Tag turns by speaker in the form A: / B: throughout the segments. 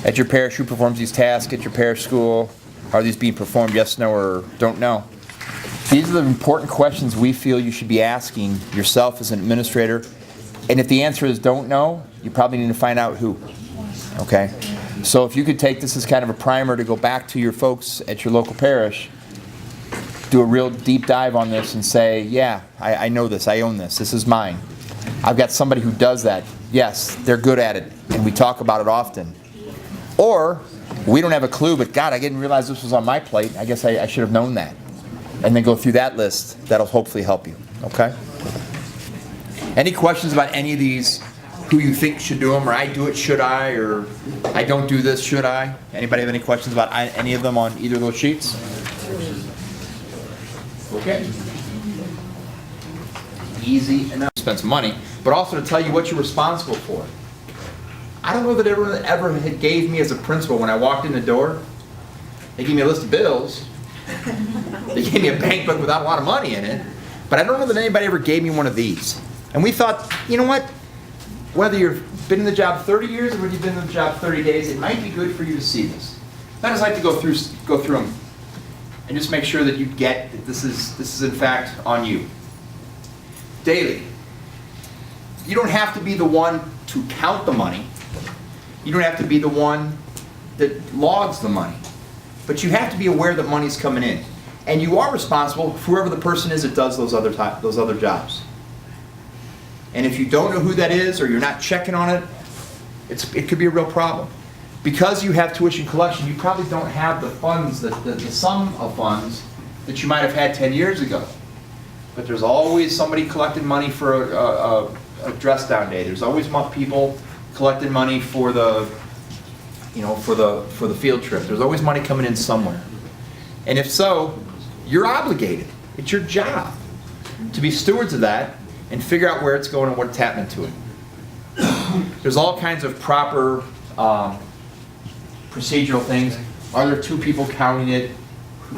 A: At your parish, who performs these tasks at your parish school? Are these being performed, yes, no, or don't know? These are the important questions we feel you should be asking yourself as an administrator. And if the answer is don't know, you probably need to find out who. Okay? So if you could take this as kind of a primer to go back to your folks at your local parish, do a real deep dive on this and say, yeah, I know this, I own this, this is mine. I've got somebody who does that. Yes, they're good at it, and we talk about it often. Or, we don't have a clue, but God, I didn't realize this was on my plate. I guess I should have known that. And then go through that list. That'll hopefully help you. Okay? Any questions about any of these? Who you think should do them, or I do it, should I? Or I don't do this, should I? Anybody have any questions about any of them on either of those sheets? Okay. Easy enough. Spend some money, but also to tell you what you're responsible for. I don't know that everyone ever gave me as a principal when I walked in the door. They gave me a list of bills. They gave me a bank book without a lot of money in it. But I don't know that anybody ever gave me one of these. And we thought, you know what? Whether you've been in the job 30 years or whether you've been in the job 30 days, it might be good for you to see this. I just like to go through them and just make sure that you get that this is in fact on you. Daily. You don't have to be the one to count the money. You don't have to be the one that logs the money. But you have to be aware that money's coming in. And you are responsible for whoever the person is that does those other jobs. And if you don't know who that is, or you're not checking on it, it could be a real problem. Because you have tuition collection, you probably don't have the funds, the sum of funds that you might have had 10 years ago. But there's always somebody collecting money for a dress down day. There's always people collecting money for the field trip. There's always money coming in somewhere. And if so, you're obligated. It's your job to be stewards of that and figure out where it's going and what's happening to it. There's all kinds of proper procedural things. Are there two people counting it?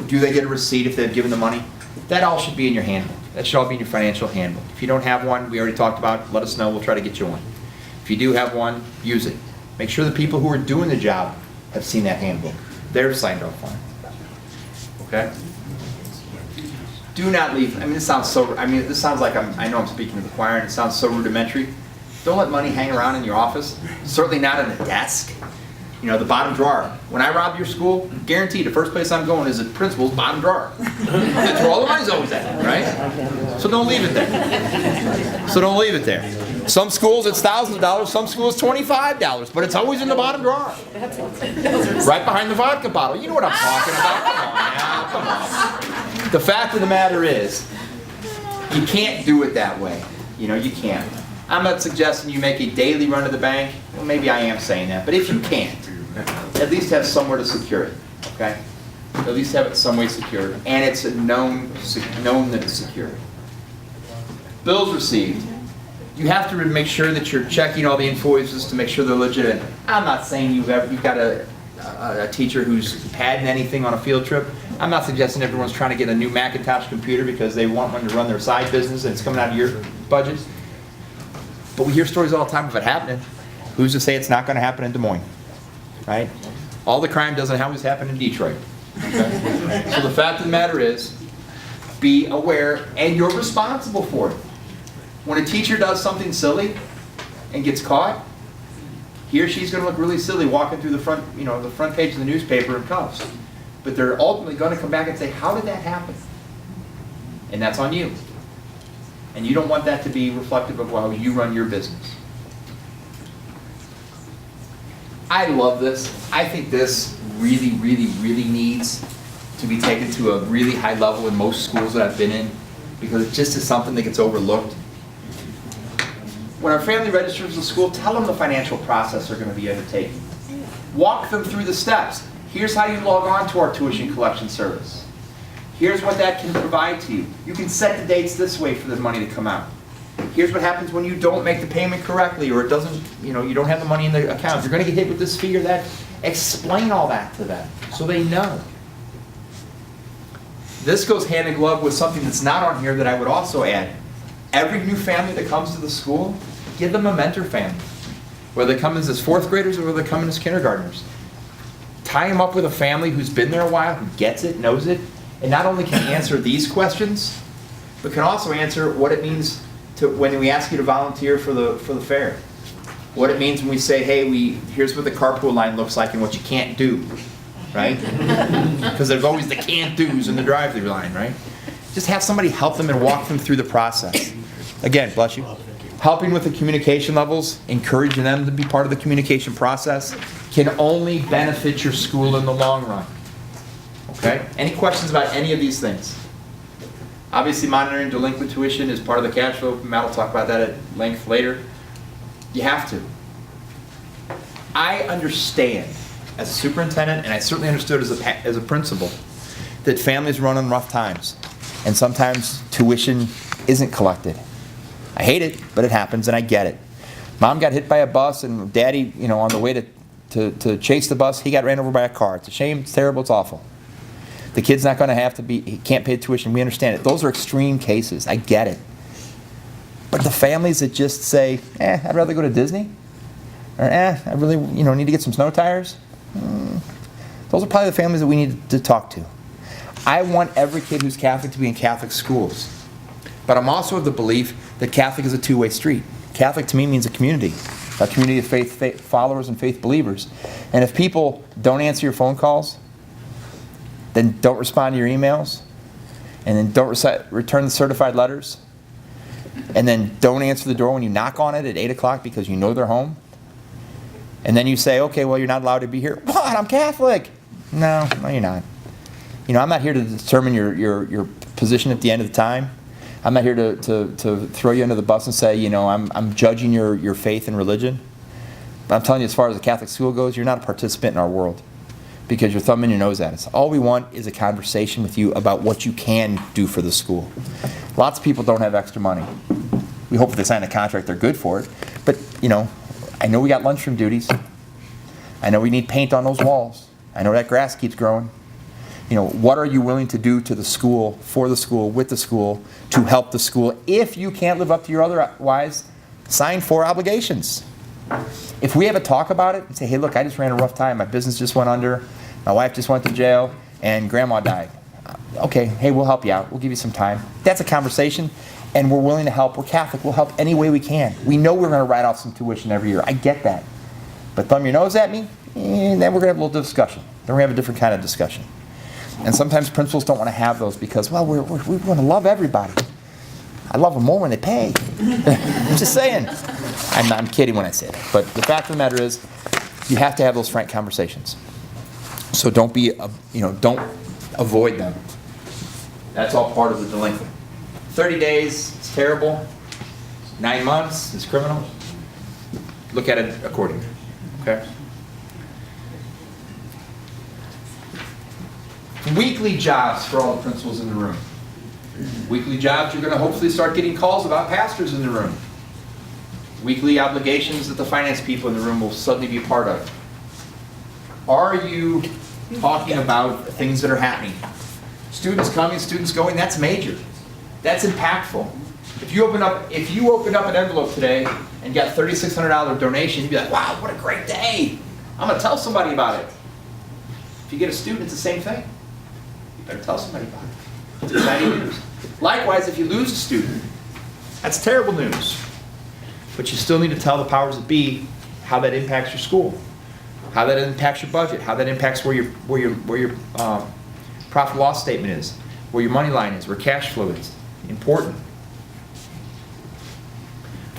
A: Do they get a receipt if they've given the money? That all should be in your handbook. That should all be in your financial handbook. If you don't have one, we already talked about, let us know, we'll try to get you one. If you do have one, use it. Make sure the people who are doing the job have seen that handbook. They're signed off on it. Okay? Do not leave. this sounds like I know I'm speaking to the choir and it sounds so rudimentary. Don't let money hang around in your office. Certainly not in a desk. The bottom drawer. When I rob your school, guaranteed the first place I'm going is the principal's bottom drawer. That's where all the money's always at, right? So don't leave it there. Some schools it's thousands of dollars, some schools $25, but it's always in the bottom drawer. Right behind the vodka bottle. You know what I'm talking about. Come on. The fact of the matter is, you can't do it that way. You can't. I'm not suggesting you make a daily run to the bank. Well, maybe I am saying that, but if you can't, at least have somewhere to secure it, okay? At least have it some way secured, and it's known that it's secure. Bills received. You have to make sure that you're checking all the invoices to make sure they're legitimate. I'm not saying you've got a teacher who's padding anything on a field trip. I'm not suggesting everyone's trying to get a new Macintosh computer because they want one to run their side business and it's coming out of your budget. But we hear stories all the time of it happening. Who's to say it's not going to happen in Des Moines? Right? All the crime doesn't always happen in Detroit. Okay? So the fact of the matter is, be aware, and you're responsible for it. When a teacher does something silly and gets caught, he or she's going to look really silly walking through the front page of the newspaper in cuffs. But they're ultimately going to come back and say, how did that happen? And that's on you. And you don't want that to be reflective of how you run your business. I love this. I think this really, really, really needs to be taken to a really high level in most schools that I've been in, because it just is something that gets overlooked. When our family registers the school, tell them the financial process they're going to be undertaking. Walk them through the steps. Here's how you log on to our tuition collection service. Here's what that can provide to you. You can set the dates this way for the money to come out. Here's what happens when you don't make the payment correctly, or it doesn't, you don't have the money in the account. You're going to get hit with this fee or that. Explain all that to them so they know. This goes hand in glove with something that's not on here that I would also add. Every new family that comes to the school, give them a mentor family. Whether they come in as 4th graders or whether they come in as kindergartners. Tie them up with a family who's been there a while, who gets it, knows it, and not only can answer these questions, but can also answer what it means to when we ask you to volunteer for the fair. What it means when we say, hey, here's what the carpool line looks like and what you can't do, right? Because there's always the can't do's in the drive-through line, right? Just have somebody help them and walk them through the process. Again, bless you. Helping with the communication levels, encouraging them to be part of the communication process, can only benefit your school in the long run. Okay? Any questions about any of these things? Obviously, monitoring delinquent tuition is part of the cash flow. Matt will talk about that at length later. You have to. I understand as a superintendent, and I certainly understood as a principal, that families run on rough times, and sometimes tuition isn't collected. I hate it, but it happens, and I get it. Mom got hit by a bus, and Daddy, on the way to chase the bus, he got ran over by a car. It's a shame, it's terrible, it's awful. The kid's not going to have to he can't pay tuition. We understand it. Those are extreme cases. I get it. But the families that just say, I'd rather go to Disney, or I really, need to get some snow tires, those are probably the families that we need to talk to. I want every kid who's Catholic to be in Catholic schools. But I'm also of the belief that Catholic is a two-way street. Catholic to me means a community of faith followers and faith believers. And if people don't answer your phone calls, then don't respond to your emails, and then don't return the certified letters, and then don't answer the door when you knock on it at 8 o'clock because you know they're home, and then you say, okay, well, you're not allowed to be here. What? I'm Catholic. No, you're not. I'm not here to determine your position at the end of the time. I'm not here to throw you under the bus and say, I'm judging your faith and religion. But I'm telling you, as far as the Catholic school goes, you're not a participant in our world because you're thumbing your nose at us. All we want is a conversation with you about what you can do for the school. Lots of people don't have extra money. We hope if they sign a contract, they're good for it. But, I know we got lunchroom duties. I know we need paint on those walls. I know that grass keeps growing. What are you willing to do to the school, for the school, with the school, to help the school? If you can't live up to your otherwise signed for obligations. If we have a talk about it and say, hey, look, I just ran a rough time. My business just went under. My wife just went to jail, and Grandma died. Okay, hey, we'll help you out. We'll give you some time. That's a conversation, and we're willing to help. We're Catholic. We'll help any way we can. We know we're going to write off some tuition every year. I get that. But thumb your nose at me, and then we're going to have a little discussion. Then we're going to have a different kind of discussion. And sometimes principals don't want to have those because, well, we want to love everybody. I love them more when they pay. I'm just saying. I'm kidding when I say that. But the fact of the matter is, you have to have those frank conversations. So don't don't avoid them. That's all part of the delinquent. 30 days is terrible. 9 months is criminal. Look at it accordingly. Okay? Weekly jobs for all the principals in the room. Weekly jobs, you're going to hopefully start getting calls about pastors in the room. Weekly obligations that the finance people in the room will suddenly be a part of. Are you talking about things that are happening? Students coming, students going, that's major. That's impactful. If you opened up an envelope today and got $3,600 donation, you'd be like, wow, what a great day. I'm going to tell somebody about it. If you get a student, it's the same thing. You better tell somebody about it. It's exciting news. Likewise, if you lose a student, that's terrible news. But you still need to tell the powers that be how that impacts your school, how that impacts your budget, how that impacts where your profit loss statement is, where your money line is, where cash flow is. Important.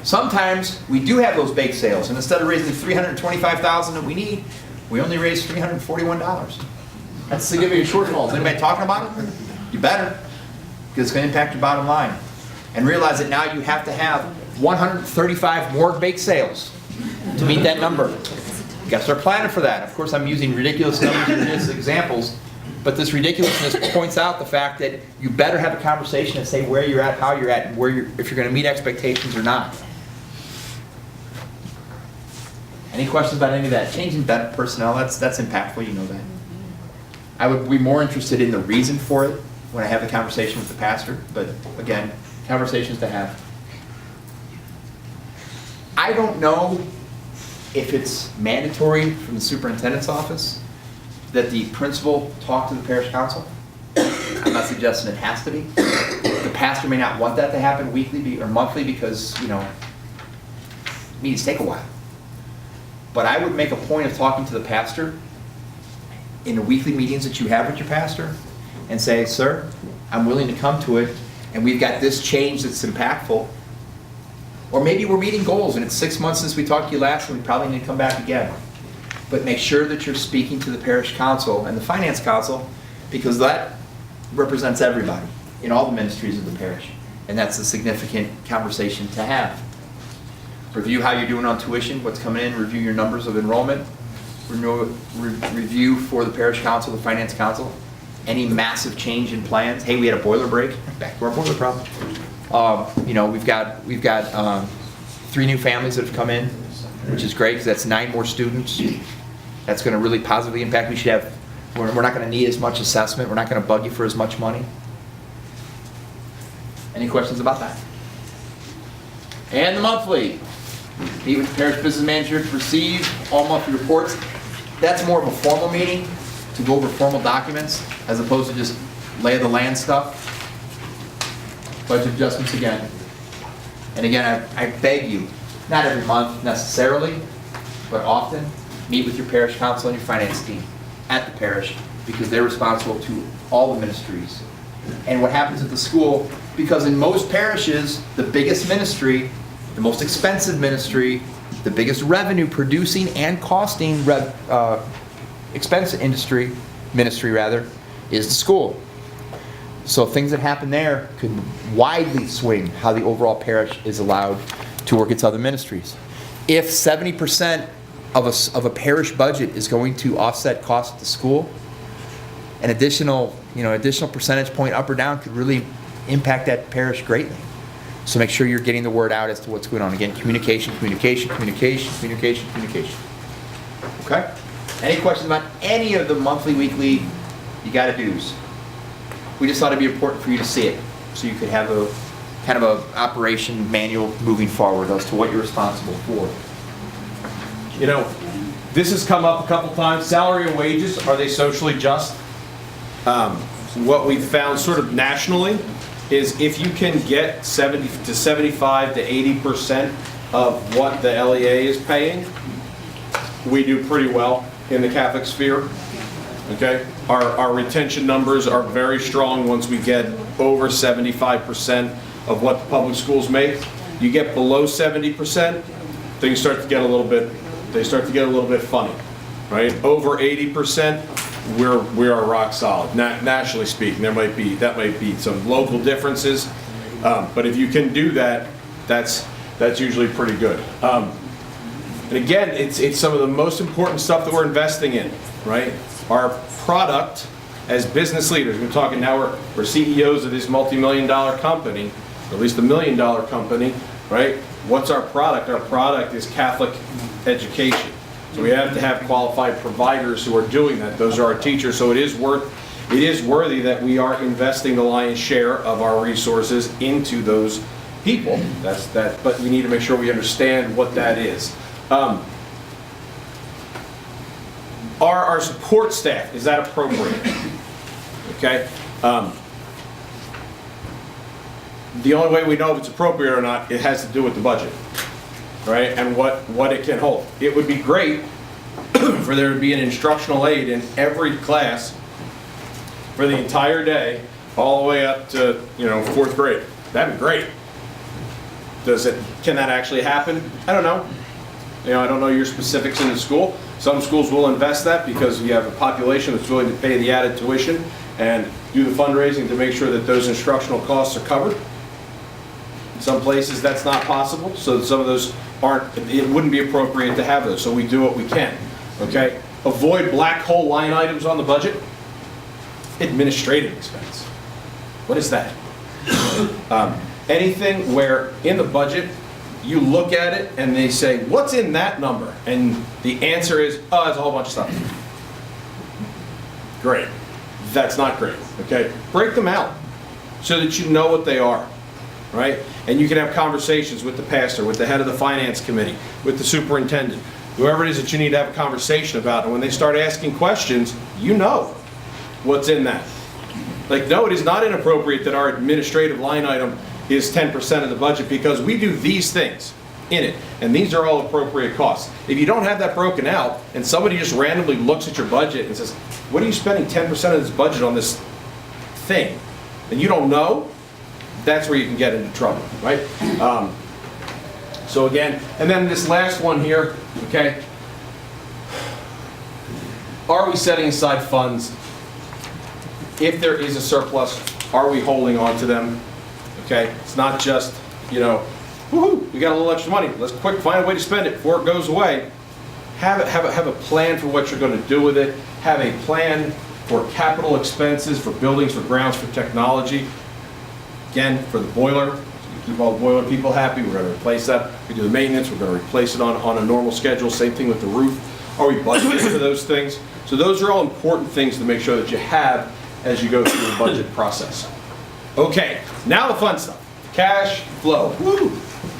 A: Sometimes we do have those bake sales, and instead of raising $325,000 that we need, we only raise $341. That's significant shortfall. Is anybody talking about it? You better, because it's going to impact your bottom line. And realize that now you have to have 135 more bake sales to meet that number. You got to start planning for that. Of course, I'm using ridiculous numbers and ridiculous examples, but this ridiculousness points out the fact that you better have a conversation and say where you're at, how you're at, and if you're going to meet expectations or not. Any questions about any of that? Changing benefit personnel, that's impactful, you know that. I would be more interested in the reason for it when I have the conversation with the pastor, but again, conversations to have. I don't know if it's mandatory from the superintendent's office that the principal talk to the parish council, I'm not suggesting it has to be. The pastor may not want that to happen weekly or monthly because, meetings take a while. But I would make a point of talking to the pastor in the weekly meetings that you have with your pastor and say, sir, I'm willing to come to it, and we've got this change that's impactful. Or maybe we're meeting goals and it's 6 months since we talked to you last and we probably need to come back again. But make sure that you're speaking to the parish council and the finance council, because that represents everybody in all the ministries of the parish. And that's a significant conversation to have. Review how you're doing on tuition, what's coming in, review your numbers of enrollment, review for the parish council, the finance council, any massive change in plans. Hey, we had a boiler break, back to our boiler problem. We've got 3 new families that have come in, which is great because that's 9 more students. That's going to really positively impact. We're not going to need as much assessment. We're not going to bug you for as much money. Any questions about that? And the monthly. Meet with the parish business manager to receive all monthly reports. That's more of a formal meeting to go over formal documents as opposed to just lay of the land stuff. Budget adjustments again. And again, I beg you, not every month necessarily, but often, meet with your parish council and your finance team at the parish because they're responsible to all the ministries. And what happens at the school, because in most parishes, the biggest ministry, the most expensive ministry, the biggest revenue producing and costing expense ministry is the school. So things that happen there could widely swing how the overall parish is allowed to work its other ministries. If 70% of a parish budget is going to offset costs at the school, an additional percentage point up or down could really impact that parish greatly. So make sure you're getting the word out as to what's going on. Again, communication. Okay? Any questions about any of the monthly, weekly, you gotta do's? We just thought it'd be important for you to see it, so you could have a kind of a operation manual moving forward as to what you're responsible for.
B: This has come up a couple times. Salary and wages, are they socially just? What we've found sort of nationally is if you can get 70 to 75 to 80% of what the LEA is paying, we do pretty well in the Catholic sphere. Okay, our retention numbers are very strong once we get over 75% of what the public schools make. You get below 70%, things start to get a little bit. They start to get a little bit funny, right? Over 80%, we are rock solid. Nationally speaking, that might be some local differences, but if you can do that, that's usually pretty good. And again, it's some of the most important stuff that we're investing in, right? Our product as business leaders. We're talking now. We're CEOs of this multi-million-dollar company, or at least $1 million company, right? What's our product? Our product is Catholic education. So we have to have qualified providers who are doing that. Those are our teachers. So it is worthy that we are investing the lion's share of our resources into those people. But we need to make sure we understand what that is. Our support staff, is that appropriate? Okay. The only way we know if it's appropriate or not, it has to do with the budget, right? And what it can hold. It would be great for there to be an instructional aide in every class for the entire day, all the way up to 4th grade. That'd be great. Can that actually happen? I don't know. I don't know your specifics in the school. Some schools will invest that because you have a population that's willing to pay the added tuition and do the fundraising to make sure that those instructional costs are covered. In some places that's not possible, so some of those it wouldn't be appropriate to have those, so we do what we can. Okay? Avoid black hole line items on the budget. Administrative expense. What is that? Anything where in the budget you look at it and they say, what's in that number? And the answer is, oh, it's a whole bunch of stuff. Great. That's not great. Okay? Break them out so that you know what they are. Right? And you can have conversations with the pastor, with the head of the finance committee, with the superintendent. whoever it is that you need to have a conversation about, and when they start asking questions, you know what's in that. Like, no, it is not inappropriate that our administrative line item is 10% of the budget because we do these things in it, and these are all appropriate costs. If you don't have that broken out, and somebody just randomly looks at your budget and says, what are you spending 10% of this budget on this thing, and you don't know, that's where you can get into trouble, right? So again, and then this last one here, okay? Are we setting aside funds? If there is a surplus, are we holding on to them? Okay, it's not just, you know, woohoo, we got a little extra money, let's quick find a way to spend it before it goes away. Have a plan for what you're going to do with it. Have a plan for capital expenses, for buildings, for grounds, for technology. Again, for the boiler, so you keep all the boiler people happy, we're going to replace that. We do the maintenance, we're going to replace it on a normal schedule. Same thing with the roof. Are we budgeting for those things? So those are all important things to make sure that you have as you go through the budget process. Okay, now the fun stuff. Cash flow. Woo!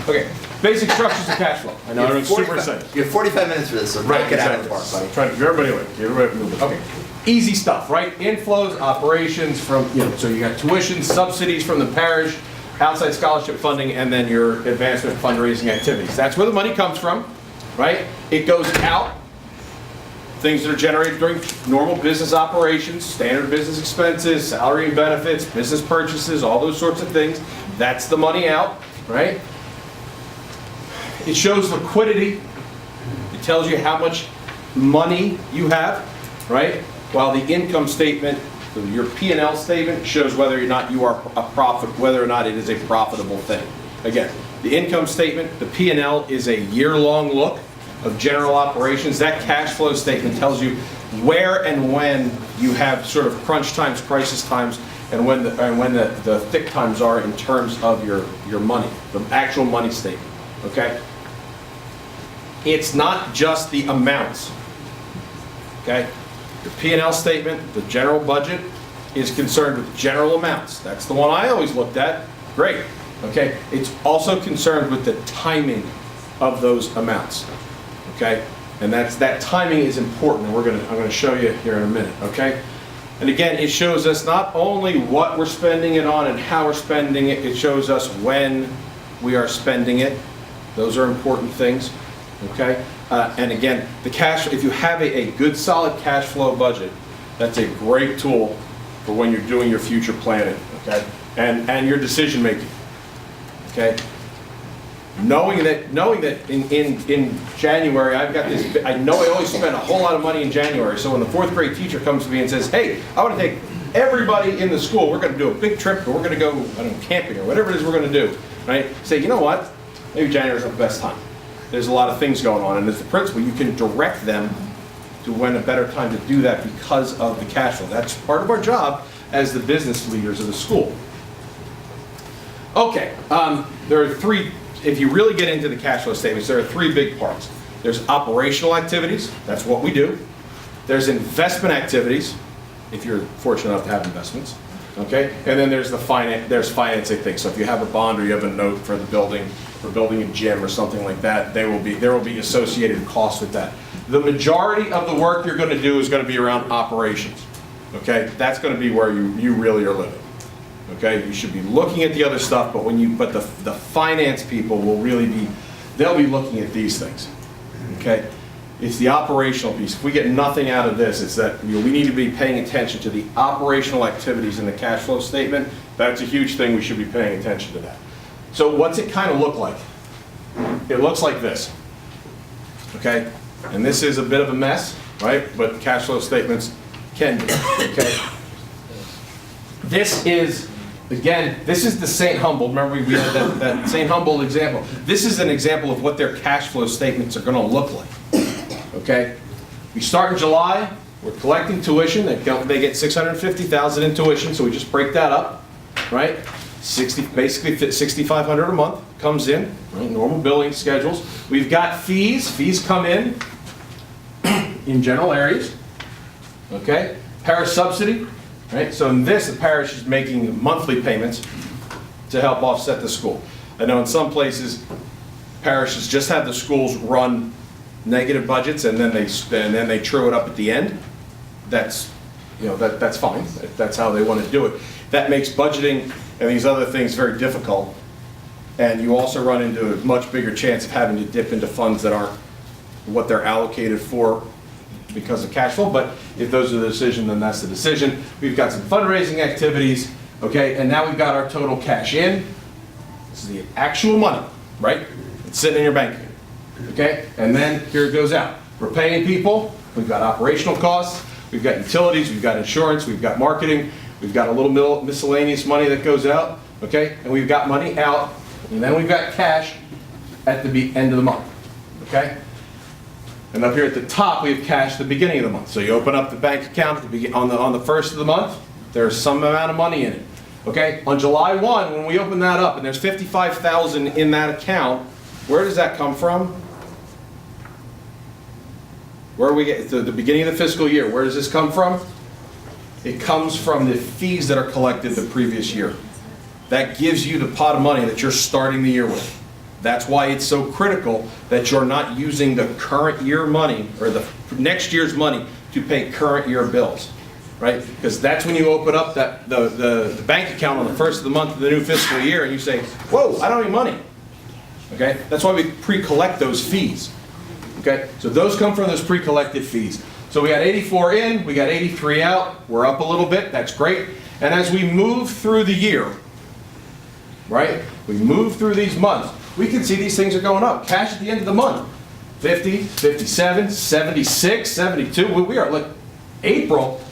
B: Okay, basic structures of cash flow. I know it's super exciting.
A: You have 45 minutes for this, so
B: Right,
A: get out of
B: exactly.
A: the park, buddy.
B: Trying to get everybody away. Get everybody moving. Okay, easy stuff, right? Inflows, operations from, you know, so you got tuition, subsidies from the parish, outside scholarship funding, and then your advancement fundraising activities. That's where the money comes from, right? It goes out. Things that are generated during normal business operations, standard business expenses, salary and benefits, business purchases, all those sorts of things. That's the money out, right? It shows liquidity. It tells you how much money you have, right? While the income statement, your P&L statement, shows whether or not you are a profit, whether or not it is a profitable thing. Again, the income statement, the P&L is a year-long look of general operations. That cash flow statement tells you where and when you have sort of crunch times, crisis times, and when the thick times are in terms of your money, the actual money statement, okay? It's not just the amounts, okay? The P&L statement, the general budget, is concerned with general amounts. That's the one I always looked at. Great, okay? It's also concerned with the timing of those amounts. Okay, and that timing is important, and I'm gonna show you here in a minute. Okay, and again, it shows us not only what we're spending it on and how we're spending it. It shows us when we are spending it. Those are important things. Okay, and again, the cash. If you have a good, solid cash flow budget, that's a great tool for when you're doing your future planning. Okay, and your decision making. Okay. Knowing that in January, I've got this, I know I always spend a whole lot of money in January, so when the 4th grade teacher comes to me and says, hey, I want to take everybody in the school, we're going to do a big trip, or we're going to go, I don't know, camping, or whatever it is we're going to do, right? Say, you know what, maybe January's not the best time. There's a lot of things going on, and as the principal, you can direct them to when a better time to do that because of the cash flow. That's part of our job as the business leaders of the school. Okay, there are three. If you really get into the cash flow statements, there are three big parts. There's operational activities, that's what we do. There's investment activities, if you're fortunate enough to have investments, okay? And then there's financing things. So if you have a bond or you have a note for the building, for building a gym or something like that, there will be associated costs with that. The majority of the work you're gonna do is gonna be around operations, okay? That's gonna be where you really are living. Okay, you should be looking at the other stuff, but the finance people will really they'll be looking at these things. Okay, it's the operational piece. If we get nothing out of this, it's that we need to be paying attention to the operational activities in the cash flow statement. That's a huge thing. We should be paying attention to that. So what's it kind of look like? It looks like this. Okay, and this is a bit of a mess, right? But cash flow statements can be. Okay, this is. Again, this is the St. Humboldt. Remember we had that St. Humboldt example. This is an example of what their cash flow statements are going to look like. Okay? We start in July. We're collecting tuition. They get $650,000 in tuition, so we just break that up, right? Basically $6,500 a month comes in, right? Normal billing schedules. We've got fees. Fees come in general areas. Okay? Parish subsidy. Right? So in this, the parish is making monthly payments to help offset the school. I know in some places, parishes just have the schools run negative budgets and then they true it up at the end, that's, that's fine. That's how they want to do it. That makes budgeting and these other things very difficult. And you also run into a much bigger chance of having to dip into funds that aren't what they're allocated for because of cash flow. But if those are the decision, then that's the decision. We've got some fundraising activities, okay? And now we've got our total cash in. This is the actual money, right? It's sitting in your bank account. Okay, and then here it goes out. We're paying people, we've got operational costs, we've got utilities, we've got insurance, we've got marketing, we've got a little miscellaneous money that goes out, okay? And we've got money out, and then we've got cash at the end of the month, okay? And up here at the top, we have cash at the beginning of the month. So you open up the bank account on the first of the month, there's some amount of money in it, okay? On July 1, when we open that up and there's $55,000 in that account, where does that come from? Where we get the beginning of the fiscal year, where does this come from? It comes from the fees that are collected the previous year. That gives you the pot of money that you're starting the year with. That's why it's so critical that you're not using the current year money or the next year's money to pay current year bills, right? Because that's when you open up the bank account on the first of the month of the new fiscal year and you say, whoa, I don't have any money. Okay? That's why we pre-collect those fees. Okay, so those come from those pre-collected fees. So we got 84 in, we got 83 out, we're up a little bit, that's great. And as we move through the year, right, we move through these months, we can see these things are going up. Cash at the end of the month, 50, 57, 76, 72, we are, look, April,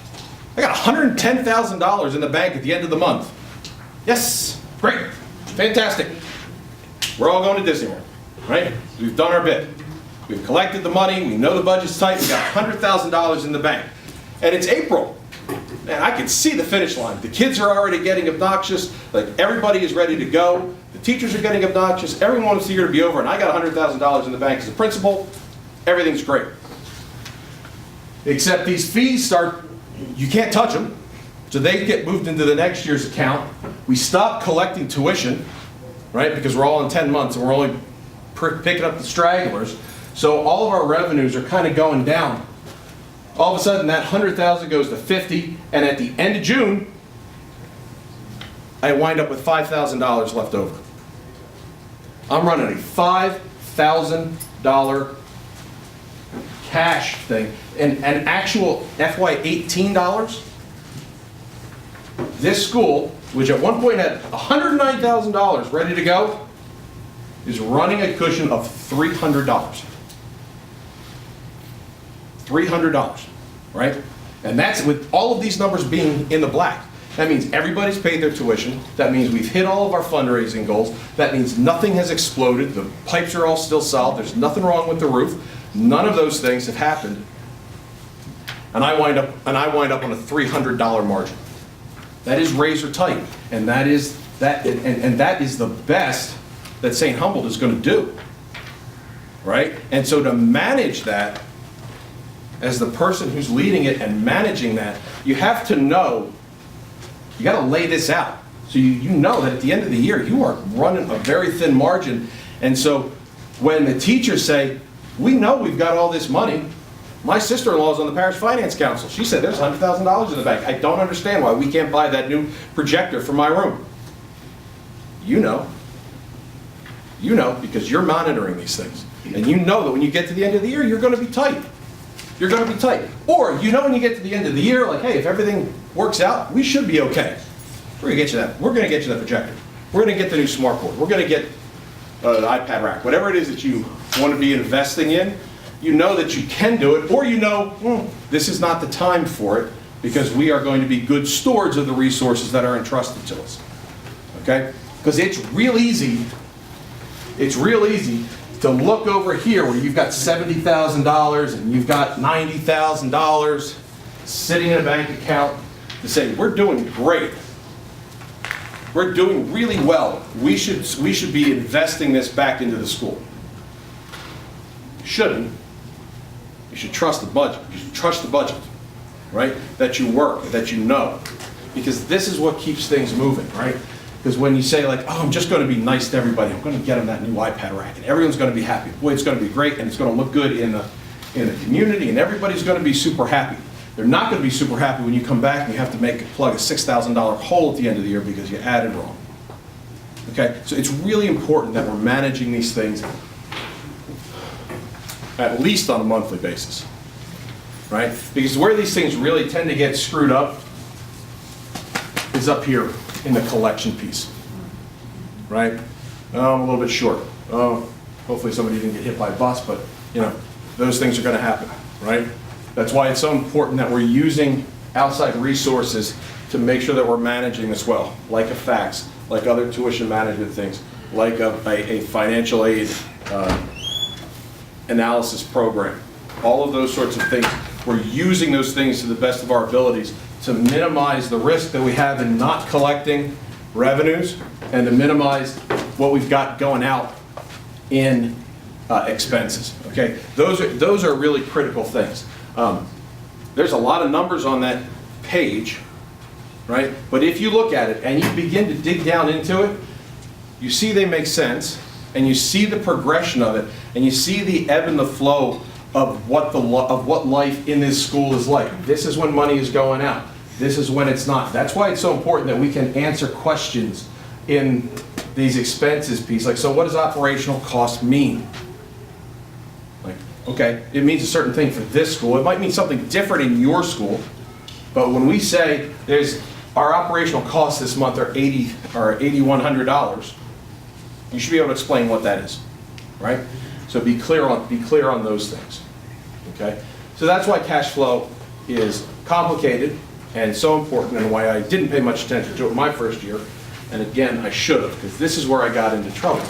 B: I got $110,000 in the bank at the end of the month. Yes, great, fantastic. We're all going to Disney World, right? We've done our bit. We've collected the money, we know the budget's tight, we've got $100,000 in the bank. And it's April. Man, I can see the finish line. The kids are already getting obnoxious, like everybody is ready to go. The teachers are getting obnoxious, everyone wants the year to be over, and I got $100,000 in the bank as a principal. Everything's great. Except these fees start, you can't touch them, so they get moved into the next year's account. We stop collecting tuition, right, because we're all in 10 months and we're only picking up the stragglers. So all of our revenues are kind of going down. All of a sudden that 100,000 goes to 50, and at the end of June, I wind up with $5,000 left over. I'm running a $5,000 cash thing, and an actual FY18 dollars. This school, which at one point had $109,000 ready to go, is running a cushion of $300. $300, right? And that's with all of these numbers being in the black. That means everybody's paid their tuition. That means we've hit all of our fundraising goals. That means nothing has exploded. The pipes are all still solid. There's nothing wrong with the roof. None of those things have happened. And I wind up on a $300 margin. That is razor tight, and that is the best that St. Humboldt is going to do, right? And so to manage that, as the person who's leading it and managing that, you have to know, you got to lay this out. So you know that at the end of the year, you are running a very thin margin. And so when the teachers say, we know we've got all this money, my sister-in-law is on the parish finance council. She said there's $100,000 in the bank. I don't understand why we can't buy that new projector for my room. You know. You know, because you're monitoring these things. And you know that when you get to the end of the year, you're going to be tight. You're going to be tight. Or you know when you get to the end of the year, like, hey, if everything works out, we should be okay. We're going to get you that. We're going to get you that projector. We're going to get the new smart board. We're going to get an iPad rack. Whatever it is that you want to be investing in, you know that you can do it, or you know, this is not the time for it, because we are going to be good stewards of the resources that are entrusted to us. Okay? Because it's real easy to look over here where you've got $70,000 and you've got $90,000 sitting in a bank account to say, we're doing great. We're doing really well. We should be investing this back into the school. You shouldn't. You should trust the budget. You should trust the budget, right? That you work, that you know. Because this is what keeps things moving, right? Because when you say like, oh, I'm just going to be nice to everybody, I'm going to get them that new iPad rack, and everyone's going to be happy. Boy, it's going to be great, and it's going to look good in the community, and everybody's going to be super happy. They're not going to be super happy when you come back and you have to plug a $6,000 hole at the end of the year because you added wrong. Okay, so it's really important that we're managing these things at least on a monthly basis, right? Because where these things really tend to get screwed up is up here in the collection piece, right? Oh, I'm a little bit short. Oh, hopefully somebody didn't get hit by a bus, but those things are going to happen, right? That's why it's so important that we're using outside resources to make sure that we're managing this well, like a fax, like other tuition management things, like a financial aid analysis program. All of those sorts of things. We're using those things to the best of our abilities to minimize the risk that we have in not collecting revenues and to minimize what we've got going out in expenses. Okay, those are really critical things. There's a lot of numbers on that page, right? But if you look at it and you begin to dig down into it, you see they make sense, and you see the progression of it, and you see the ebb and the flow of what life in this school is like. This is when money is going out. This is when it's not. That's why it's so important that we can answer questions in these expenses piece. Like, so what does operational cost mean? Like, okay, it means a certain thing for this school. It might mean something different in your school. But when we say our operational costs this month are $8,100, you should be able to explain what that is, right? So be clear on those things. Okay? So that's why cash flow is complicated and so important, and why I didn't pay much attention to it my first year. And again, I should have, because this is where I got into trouble,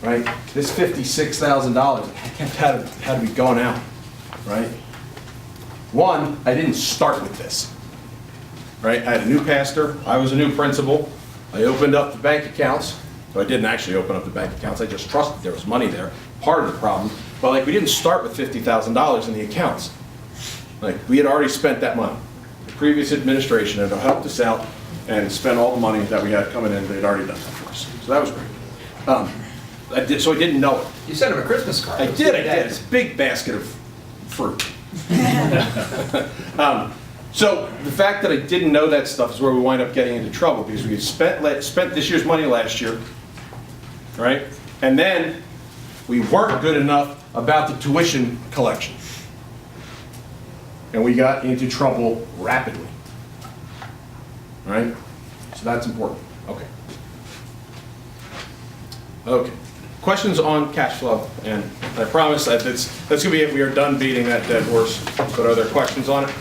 B: right? This $56,000 had to be going out, right? One, I didn't start with this, right? I had a new pastor. I was a new principal. I opened up the bank accounts. So I didn't actually open up the bank accounts. I just trusted there was money there. Part of the problem. But like, we didn't start with $50,000 in the accounts. Like, we had already spent that money. The previous administration had helped us out and spent all the money that we had coming in. They'd already done that for us. So that was great. So I didn't know it.
A: You sent him a Christmas card.
B: I did. It's a big basket of fruit. So the fact that I didn't know that stuff is where we wind up getting into trouble, because we spent this year's money last year, right? And then we weren't good enough about the tuition collection. And we got into trouble rapidly, right? So that's important. Okay. Okay. Questions on cash flow? And I promise that that's going to be it. We are done beating that dead horse. But are there questions on it?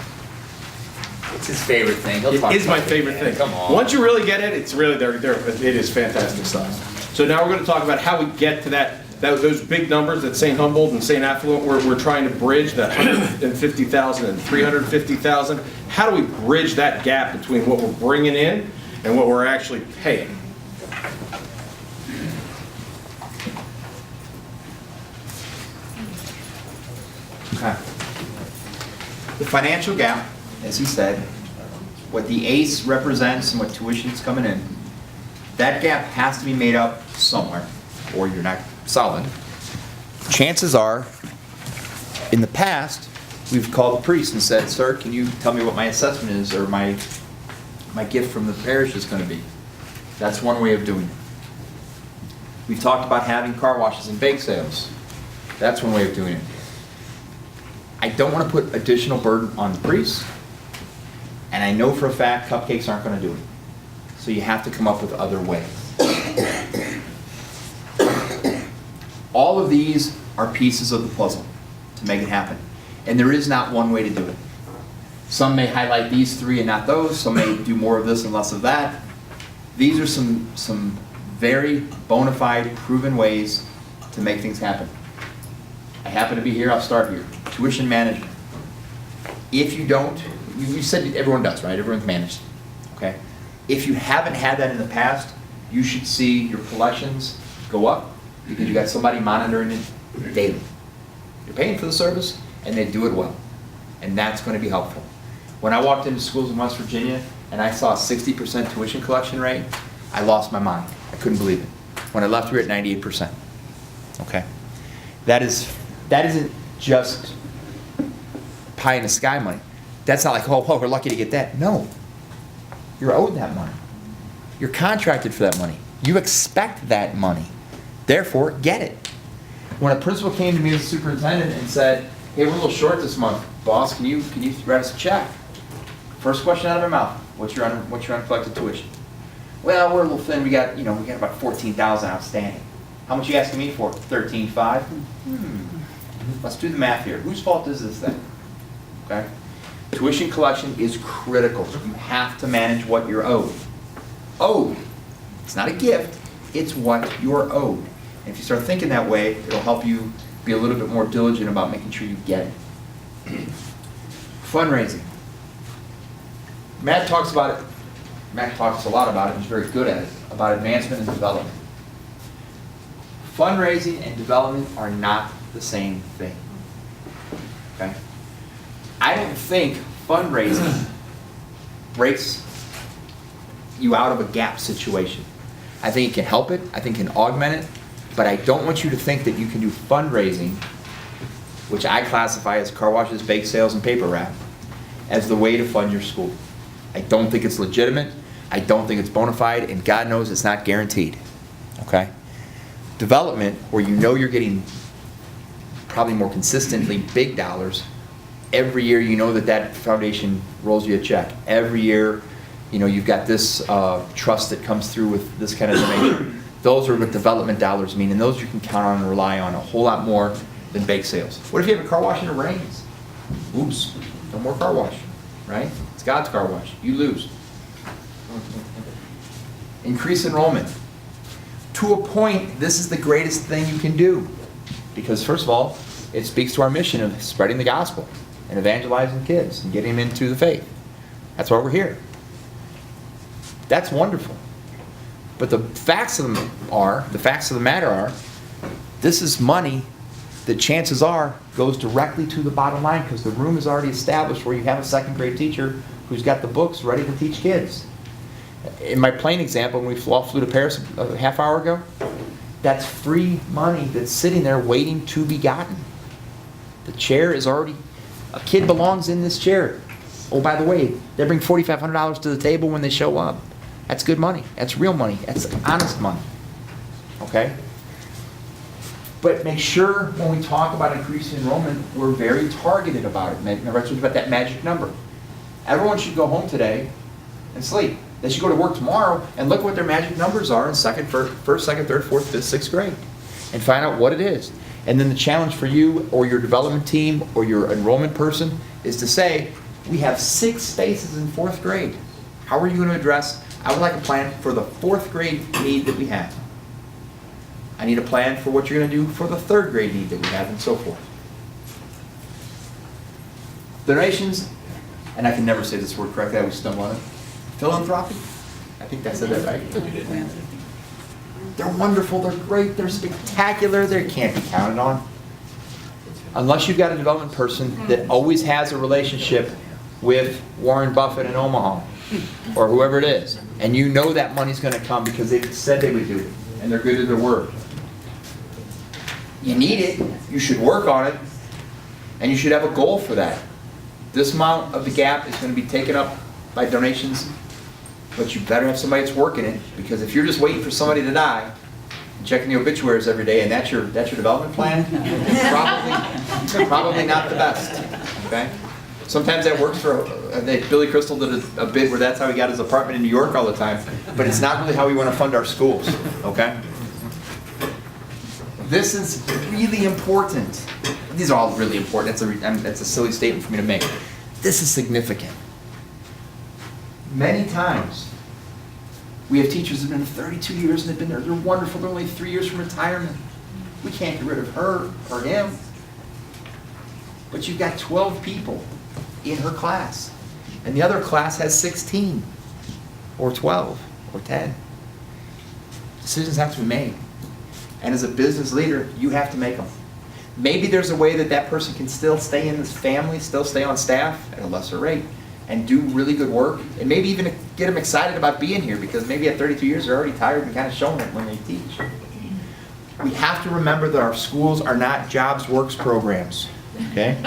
A: It's his favorite thing.
B: It is my favorite thing.
A: Come on.
B: Once you really get it, it's really it is fantastic stuff. So now we're going to talk about how we get to those big numbers that St. Humboldt and St. Affluent we're trying to bridge, that 150,000 and 350,000. How do we bridge that gap between what we're bringing in and what we're actually paying?
C: Okay. The financial gap, as he said, what the ACE represents and what tuition's coming in, that gap has to be made up somewhere, or you're not solvent. Chances are, in the past, we've called the priest and said, "Sir, can you tell me what my assessment is, or my gift from the parish is going to be?" That's one way of doing it. We've talked about having car washes and bake sales. That's one way of doing it. I don't want to put additional burden on the priests, and I know for a fact cupcakes aren't going to do it. So you have to come up with other ways. All of these are pieces of the puzzle to make it happen. And there is not one way to do it. Some may highlight these three and not those. Some may do more of this and less of that. These are some very bona fide, proven ways to make things happen. I happen to be here, I'll start here. Tuition management. If you don't, you said everyone does, right? Everyone's managed, okay? If you haven't had that in the past, you should see your collections go up because you got somebody monitoring it daily. You're paying for the service, and they do it well. And that's going to be helpful. When I walked into schools in West Virginia and I saw a 60% tuition collection rate,
A: I lost my mind. I couldn't believe it. When I left, we were at 98%. Okay? That isn't just pie in the sky money. That's not like, oh, we're lucky to get that. No. You're owed that money. You're contracted for that money. You expect that money. Therefore, get it. When a principal came to me as a superintendent and said, hey, we're a little short this month. Boss, can you write us a check? First question out of my mouth, what's your uncollected tuition? Well, we're a little thin. We got about 14,000 outstanding. How much are you asking me for? 13,500? Let's do the math here. Whose fault is this then? Okay? Tuition collection is critical. You have to manage what you're owed. Owed. It's not a gift. It's what you're owed. And if you start thinking that way, it'll help you be a little bit more diligent about making sure you get it. Fundraising. Matt talks about it. Matt talks a lot about it. He's very good at it, about advancement and development. Fundraising and development are not the same thing. Okay? I don't think fundraising breaks you out of a gap situation. I think it can help it. I think it can augment it. But I don't want you to think that you can do fundraising, which I classify as car washes, bake sales, and paper wrap, as the way to fund your school. I don't think it's legitimate. I don't think it's bona fide, and God knows it's not guaranteed. Okay? Development, where you know you're getting probably more consistently big dollars, every year you know that foundation rolls you a check. Every year, you've got this trust that comes through with this kind of donation. Those are what development dollars mean, and those you can count on and rely on a whole lot more than bake sales. What if you have a car wash and it rains? Oops, no more car wash, right? It's God's car wash. You lose. Increase enrollment. To a point, this is the greatest thing you can do. Because first of all, it speaks to our mission of spreading the gospel and evangelizing kids and getting them into the faith. That's why we're here. That's wonderful. But the facts of the matter are, this is money that chances are goes directly to the bottom line because the room is already established where you have a second grade teacher who's got the books ready to teach kids. In my plane example, when we all flew to Paris a half hour ago, that's free money that's sitting there waiting to be gotten. The chair is already, a kid belongs in this chair. Oh, by the way, they bring $4,500 to the table when they show up. That's good money. That's real money. That's honest money. Okay? But make sure when we talk about increasing enrollment, we're very targeted about it. Remember I told you about that magic number. Everyone should go home today and sleep. They should go to work tomorrow and look what their magic numbers are in first, second, third, fourth, fifth, sixth grade. And find out what it is. And then the challenge for you or your development team or your enrollment person is to say, we have 6 spaces in 4th grade. How are you going to address, I would like a plan for the 4th grade need that we have. I need a plan for what you're going to do for the 3rd grade need that we have, and so forth. Donations, and I can never say this word correctly, I always stumble on it. Philanthropy? I think I said that right. They're wonderful, they're great, they're spectacular, they can't be counted on. Unless you've got a development person that always has a relationship with Warren Buffett in Omaha, or whoever it is, and you know that money's going to come because they said they would do it, and they're good to their word. You need it, you should work on it, and you should have a goal for that. This amount of the gap is going to be taken up by donations, but you better have somebody that's working it, because if you're just waiting for somebody to die and checking the obituaries every day, and that's your development plan, probably not the best. Okay? Sometimes that works for, Billy Crystal did a bid where that's how he got his apartment in New York all the time, but it's not really how we want to fund our schools. Okay? This is really important. These are all really important. That's a silly statement for me to make. This is significant. Many times, we have teachers that have been 32 years and they've been there. They're wonderful. They're only 3 years from retirement. We can't get rid of her or him. But you've got 12 people in her class. And the other class has 16 or 12 or 10. Decisions have to be made. And as a business leader, you have to make them. Maybe there's a way that person can still stay in this family, still stay on staff at a lesser rate,
C: and do really good work, and maybe even get them excited about being here, because maybe at 32 years they're already tired and kind of showing it when they teach. We have to remember that our schools are not jobs works programs, okay?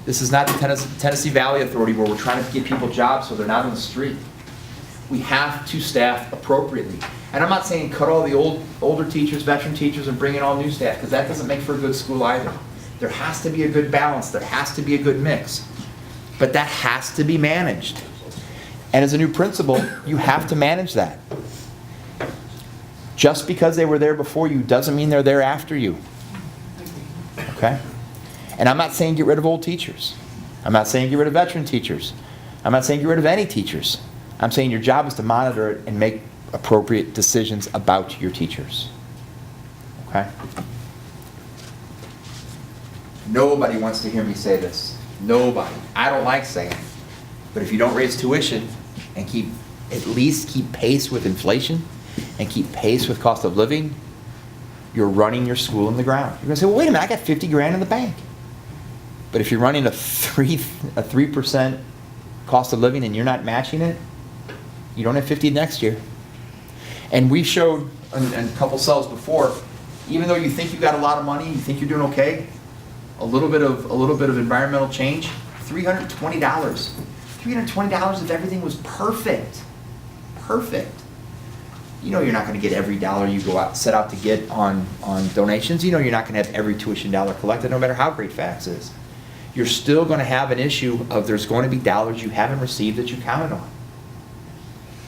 C: This is not the Tennessee Valley Authority where we're trying to get people jobs so they're not on the street. We have to staff appropriately. And I'm not saying cut all the older teachers, veteran teachers, and bring in all new staff, because that doesn't make for a good school either. There has to be a good balance. There has to be a good mix. But that has to be managed. And as a new principal, you have to manage that. Just because they were there before you doesn't mean they're there after you. Okay? And I'm not saying get rid of old teachers. I'm not saying get rid of veteran teachers. I'm not saying get rid of any teachers. I'm saying your job is to monitor it and make appropriate decisions about your teachers. Okay? Nobody wants to hear me say this. Nobody. I don't like saying it. But if you don't raise tuition and at least keep pace with inflation and keep pace with cost of living, you're running your school in the ground. You're going to say, well, wait a minute, I got 50 grand in the bank. But if you're running a 3% cost of living and you're not matching it, you don't have 50 next year. And we showed in a couple cells before, even though you think you got a lot of money, you think you're doing okay, a little bit of environmental change, $320. $320 if everything was perfect. Perfect. You know you're not going to get every dollar you set out to get on donations. You know you're not going to have every tuition dollar collected, no matter how great FACTS is. You're still going to have an issue of there's going to be dollars you haven't received that you counted on.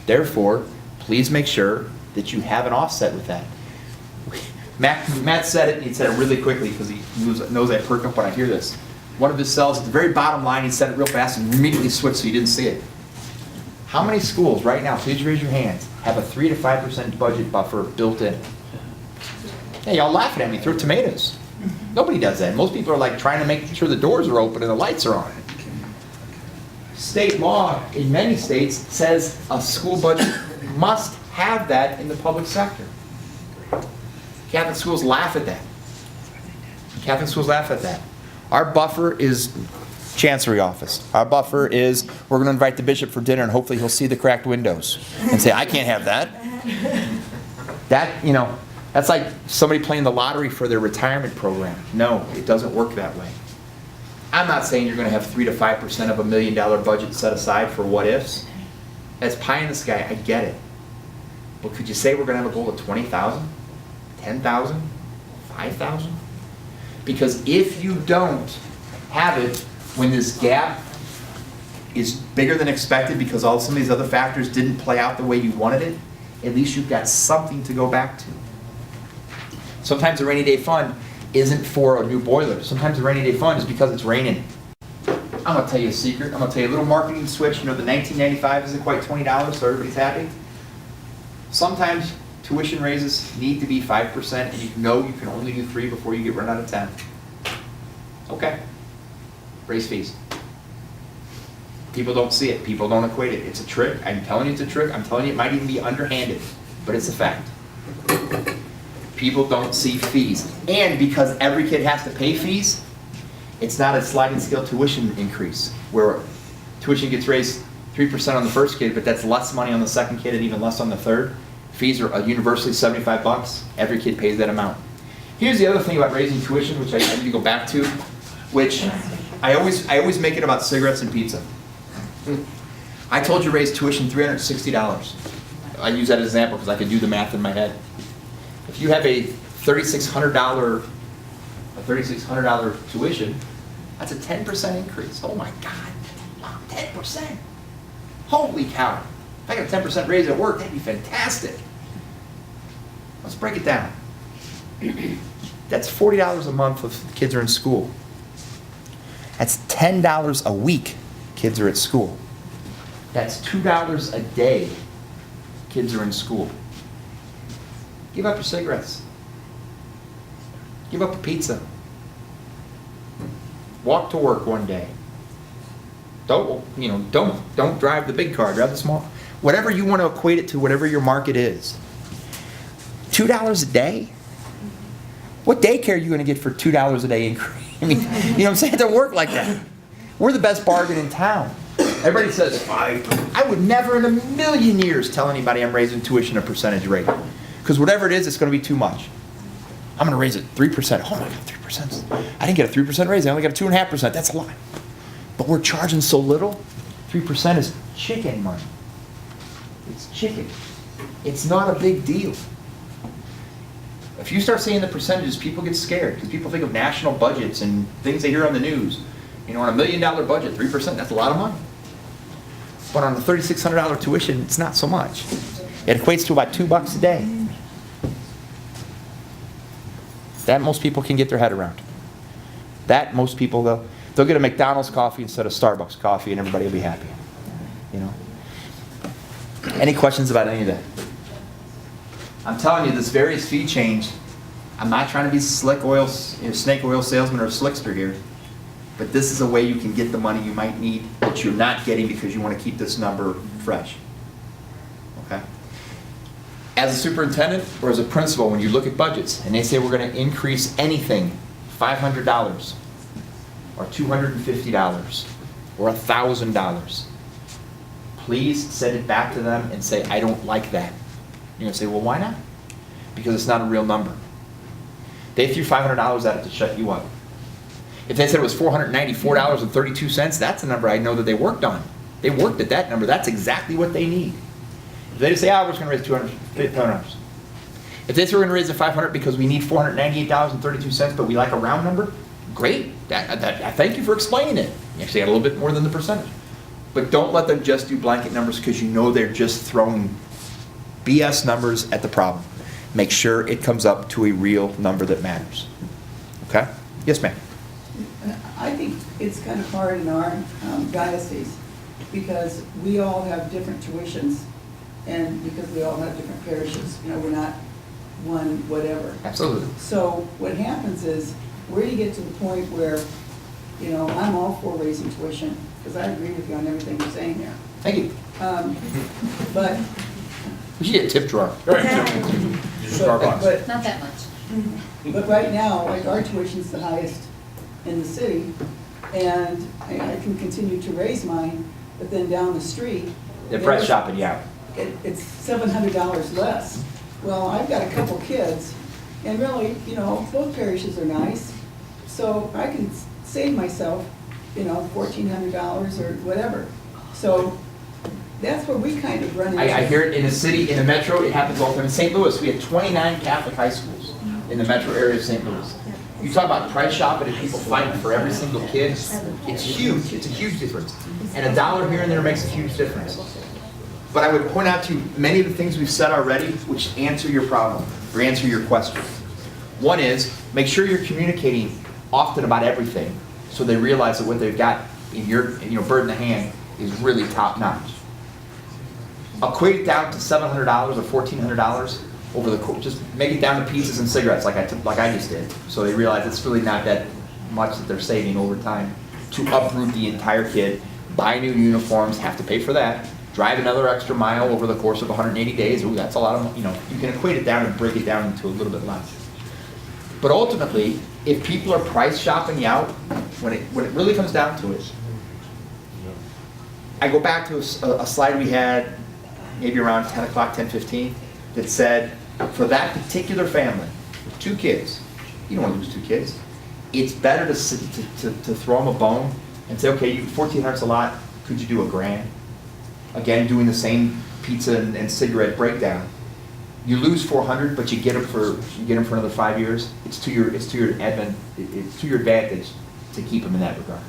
C: Therefore, please make sure that you have an offset with that. Matt said it, and he said it really quickly because he knows I perk up when I hear this. One of his cells, at the very bottom line, he said it real fast and immediately switched so you didn't see it. How many schools right now, please raise your hands, have a 3 to 5% budget buffer built in? Hey, y'all laughing at me, throw tomatoes. Nobody does that. Most people are like trying to make sure the doors are open and the lights are on. State law in many states says a school budget must have that in the public sector. Catholic schools laugh at that. Catholic schools laugh at that. Our buffer is Chancery office. Our buffer is we're going to invite the bishop for dinner and hopefully he'll see the cracked windows and say, I can't have that. That's like somebody playing the lottery for their retirement program. No, it doesn't work that way. I'm not saying you're going to have 3 to 5% of $1 million budget set aside for what ifs. That's pie in the sky. I get it. But could you say we're going to have a goal of 20,000, 10,000, 5,000? Because if you don't have it when this gap is bigger than expected because all some of these other factors didn't play out the way you wanted it, at least you've got something to go back to. Sometimes the rainy day fund isn't for a new boiler. Sometimes the rainy day fund is because it's raining. I'm going to tell you a secret. I'm going to tell you a little marketing switch. You know, the 1995 isn't quite $20, so everybody's happy. Sometimes tuition raises need to be 5%, and you know you can only do 3 before you get run out of 10. Okay. Raise fees. People don't see it. People don't equate it. It's a trick. I'm telling you it's a trick. I'm telling you it might even be underhanded, but it's a fact. People don't see fees. And because every kid has to pay fees, it's not a sliding scale tuition increase where tuition gets raised 3% on the first kid, but that's less money on the second kid and even less on the third. Fees are universally $75. Every kid pays that amount. Here's the other thing about raising tuition, which I need to go back to, which I always make it about cigarettes and pizza. I told you raise tuition $360. I use that as an example because I can do the math in my head. If you have a $3,600 tuition, that's a 10% increase. Oh my God, Mom, 10%. Holy cow. If I got a 10% raise at work, that'd be fantastic. Let's break it down. That's $40 a month if kids are in school. That's $10 a week kids are at school. That's $2 a day kids are in school. Give up your cigarettes. Give up a pizza. Walk to work one day. Don't drive the big car, drive the small. Whatever you want to equate it to, whatever your market is. $2 a day? What daycare are you going to get for $2 a day increase? I mean, you know what I'm saying? It doesn't work like that. We're the best bargain in town.
A: Everybody says 5. I would never in a million years tell anybody I'm raising tuition a percentage rate. Because whatever it is, it's going to be too much. I'm going to raise it 3%. Oh my God, 3%. I didn't get a 3% raise. I only got a 2.5%. That's a lot. But we're charging so little. 3% is chicken money. It's chicken. It's not a big deal. If you start saying the percentages, people get scared because people think of national budgets and things they hear on the news. You know, on $1 million budget, 3%, that's a lot of money. But on a $3,600 tuition, it's not so much. It equates to about $2 a day. That most people can get their head around. That most people, they'll get a McDonald's coffee instead of Starbucks coffee and everybody will be happy. You know? Any questions about any of that? I'm telling you, this various fee change, I'm not trying to be snake oil salesman or slickster here, but this is a way you can get the money you might need that you're not getting because you want to keep this number fresh. Okay? As a superintendent or as a principal, when you look at budgets and they say we're going to increase anything, $500 or $250 or $1,000, please send it back to them and say, I don't like that. You're going to say, well, why not? Because it's not a real number. They threw $500 at it to shut you up. If they said it was $494.32, that's a number I know that they worked on. They worked at that number. That's exactly what they need. If they just say, we're just going to raise $200. If they say we're going to raise the $500 because we need $498.32, but we like a round number, great. I thank you for explaining it. You actually got a little bit more than the percentage. But don't let them just do blanket numbers because you know they're just throwing BS numbers at the problem. Make sure it comes up to a real number that matters. Okay? Yes, ma'am.
D: I think it's kind of hard in our diocese because we all have different tuitions and because we all have different parishes. You know, we're not one whatever.
A: Absolutely.
D: So what happens is where you get to the point where, you know, I'm all for raising tuition because I agree with you on everything you're saying there.
A: Thank you.
D: But
A: We should get a tip jar.
D: but
E: Not that much.
D: But right now, like our tuition's the highest in the city, and I can continue to raise mine, but then down the street.
A: They're price shopping you out.
D: It's $700 less. Well, I've got a couple kids, and really, you know, both parishes are nice, so I can save myself, you know, $1,400 or whatever. So that's where we kind of run into.
A: I hear it in a city, in a metro, it happens all the time. In St. Louis, we have 29 Catholic high schools in the metro area of St. Louis. You talk about price shopping and people fighting for every single kid, it's huge. It's a huge difference. And a dollar here and there makes a huge difference. But I would point out to you many of the things we've said already which answer your problem or answer your question. One is, make sure you're communicating often about everything so they realize that what they've got in your bird in the hand is really top notch. Equate it down to $700 or $1,400 over the course. Just make it down to pieces and cigarettes like I just did. So they realize it's really not that much that they're saving over time to uproot the entire kid, buy new uniforms, have to pay for that, drive another extra mile over the course of 180 days. Ooh, that's a lot of, you can equate it down and break it down into a little bit less. But ultimately, if people are price shopping you out, when it really comes down to it, I go back to a slide we had maybe around 10 o'clock, 10:15, that said, for that particular family, with 2 kids, you don't want to lose 2 kids, it's better to throw them a bone and say, okay, $1,400's a lot, could you do $1,000? Again, doing the same pizza and cigarette breakdown. You lose $400, but you get them for another 5 years. It's to your advantage to keep them in that regard.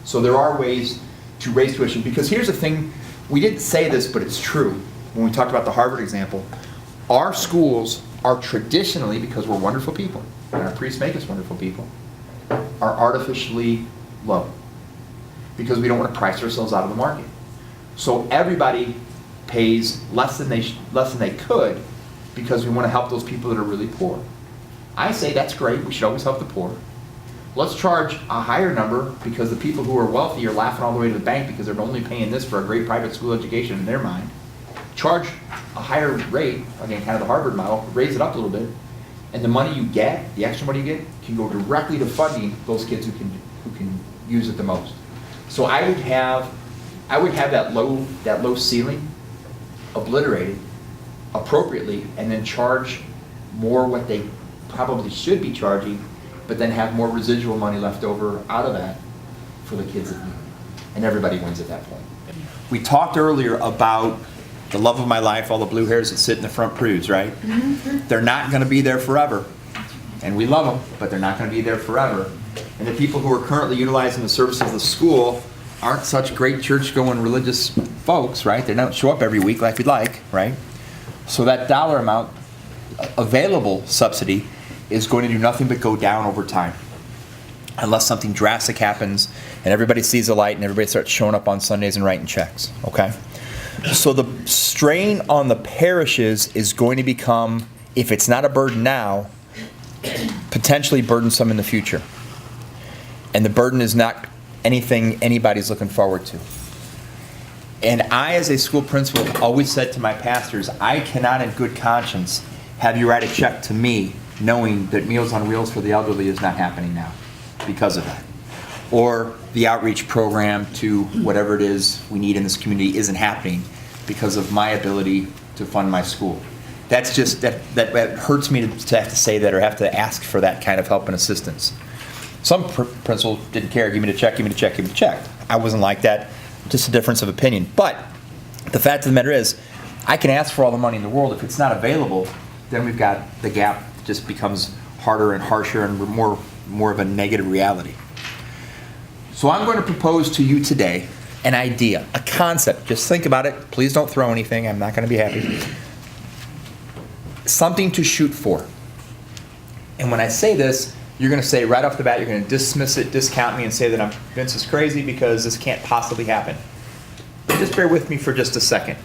A: So there are ways to raise tuition, because here's the thing, we didn't say this, but it's true. When we talked about the Harvard example, our schools are traditionally, because we're wonderful people, and our priests make us wonderful people, are artificially low, because we don't want to price ourselves out of the market. So everybody pays less than they could, because we want to help those people that are really poor. I say that's great, we should always help the poor. Let's charge a higher number, because the people who are wealthy are laughing all the way to the bank because they're only paying this for a great private school education in their mind. Charge a higher rate, again, kind of the Harvard model, raise it up a little bit, and the money you get, the extra money you get, can go directly to funding those kids who can use it the most. So I
C: I would have that low ceiling obliterated appropriately, and then charge more what they probably should be charging, but then have more residual money left over out of that for the kids that need it. And everybody wins at that point. We talked earlier about the love of my life, all the blue hairs that sit in the front pews, right? They're not going to be there forever. And we love them, but they're not going to be there forever. And the people who are currently utilizing the services of the school aren't such great church-going religious folks, right? They don't show up every week like we'd like, right? So that dollar amount, available subsidy, is going to do nothing but go down over time. Unless something drastic happens and everybody sees the light and everybody starts showing up on Sundays and writing checks, okay? So the strain on the parishes is going to become, if it's not a burden now, potentially burdensome in the future. And the burden is not anything anybody's looking forward to. And I, as a school principal, have always said to my pastors, I cannot in good conscience have you write a check to me knowing that Meals on Wheels for the elderly is not happening now because of that. Or the outreach program to whatever it is we need in this community isn't happening because of my ability to fund my school. That's just, that hurts me to have to say that or have to ask for that kind of help and assistance. Some principals didn't care, give me the check, give me the check, give me the check. I wasn't like that, just a difference of opinion. But the fact of the matter is, I can ask for all the money in the world. If it's not available, then we've got the gap just becomes harder and harsher and more of a negative reality. So I'm going to propose to you today an idea, a concept. Just think about it. Please don't throw anything. I'm not going to be happy. Something to shoot for. And when I say this, you're going to say right off the bat, you're going to dismiss it, discount me, and say that Vince is crazy because this can't possibly happen. But just bear with me for just a second.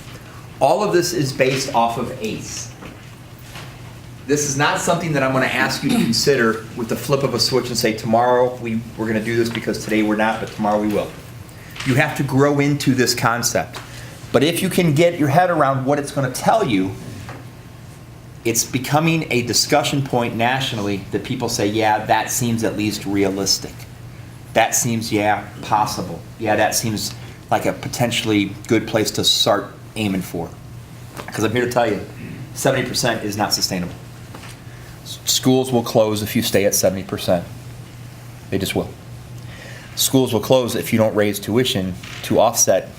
C: All of this is based off of ACE. This is not something that I'm going to ask you to consider with the flip of a switch and say, tomorrow we're going to do this because today we're not, but tomorrow we will. You have to grow into this concept. But if you can get your head around what it's going to tell you, it's becoming a discussion point nationally that people say, yeah, that seems at least realistic. That seems, yeah, possible. Yeah, that seems like a potentially good place to start aiming for. Because I'm here to tell you, 70% is not sustainable. Schools will close if you stay at 70%. They just will. Schools will close if you don't raise tuition to offset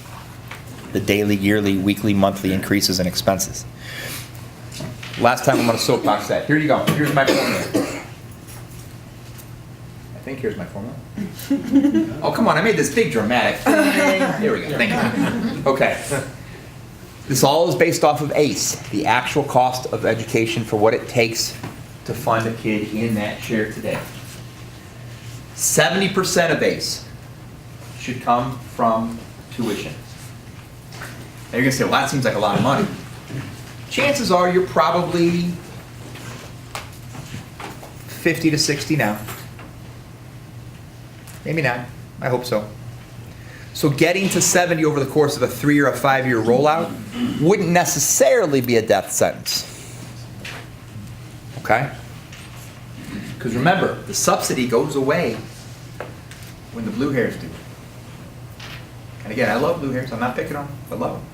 C: the daily, yearly, weekly, monthly increases in expenses. Last time I'm on a soapbox set. Here you go. Here's my formula. I think here's my formula. Oh, come on. I made this big dramatic thing. Here we go. Thank you. Okay. This all is based off of ACE, the actual cost of education for what it takes to fund a kid in that chair today. 70% of ACE should come from tuition. Now you're going to say, well, that seems like a lot of money. Chances are you're probably 50 to 60 now. Maybe not. I hope so. So getting to 70 over the course of a 3 or a 5-year rollout wouldn't necessarily be a death sentence. Okay? Because remember, the subsidy goes away when the blue hairs do. And again, I love blue hairs. I'm not picking on them. I love them.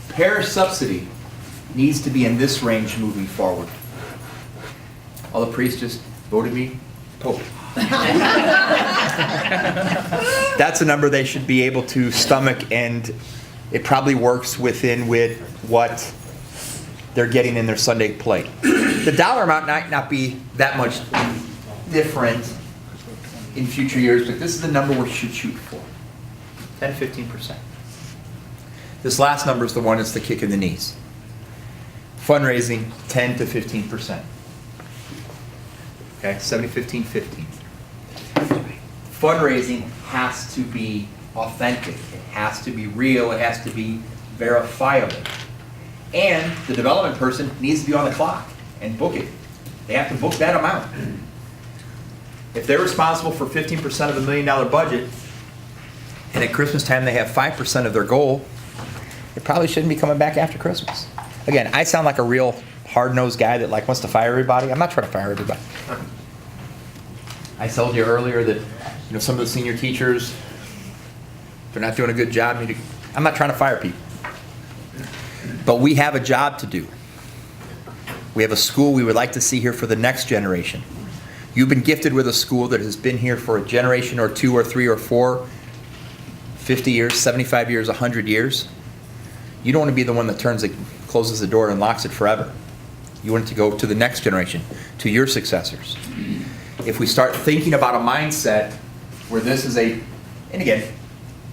C: Parish subsidy needs to be in this range moving forward. All the priests just voted me Pope. That's a number they should be able to stomach, and it probably works within with what they're getting in their Sunday plate. The dollar amount might not be that much different in future years, but this is the number we should shoot for. 10 to 15%. This last number is the one that's the kick in the knees. Fundraising, 10 to 15%. Okay, 70, 15, 15. Fundraising has to be authentic. It has to be real. It has to be verifiable. And the development person needs to be on the clock and book it. They have to book that amount. If they're responsible for 15% of $1 million budget, and at Christmas time they have 5% of their goal, they probably shouldn't be coming back after Christmas. Again, I sound like a real hard-nosed guy that wants to fire everybody. I'm not trying to fire everybody. I told you earlier that some of the senior teachers
A: If they're not doing a good job, I'm not trying to fire people. But we have a job to do. We have a school we would like to see here for the next generation. You've been gifted with a school that has been here for a generation or 2 or 3 or 4, 50 years, 75 years, 100 years. You don't want to be the one that closes the door and locks it forever. You want it to go to the next generation, to your successors. If we start thinking about a mindset where this is and again,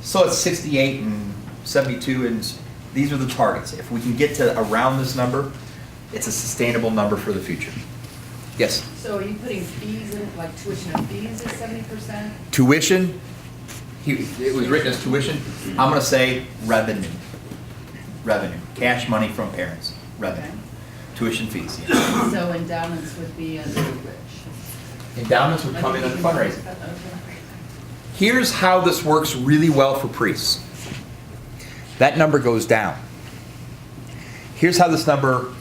A: so it's 68 and 72, and these are the targets. If we can get to around this number, it's a sustainable number for the future. Yes?
F: So are you putting fees in, like tuition and fees is 70%?
A: Tuition, it was written as tuition. I'm going to say revenue. Revenue. Cash money from parents. Revenue. Tuition fees. Yeah.
F: So endowments would be under which?
A: Endowments would come in under fundraising. Here's how this works really well for priests. That number goes down. Here's how this number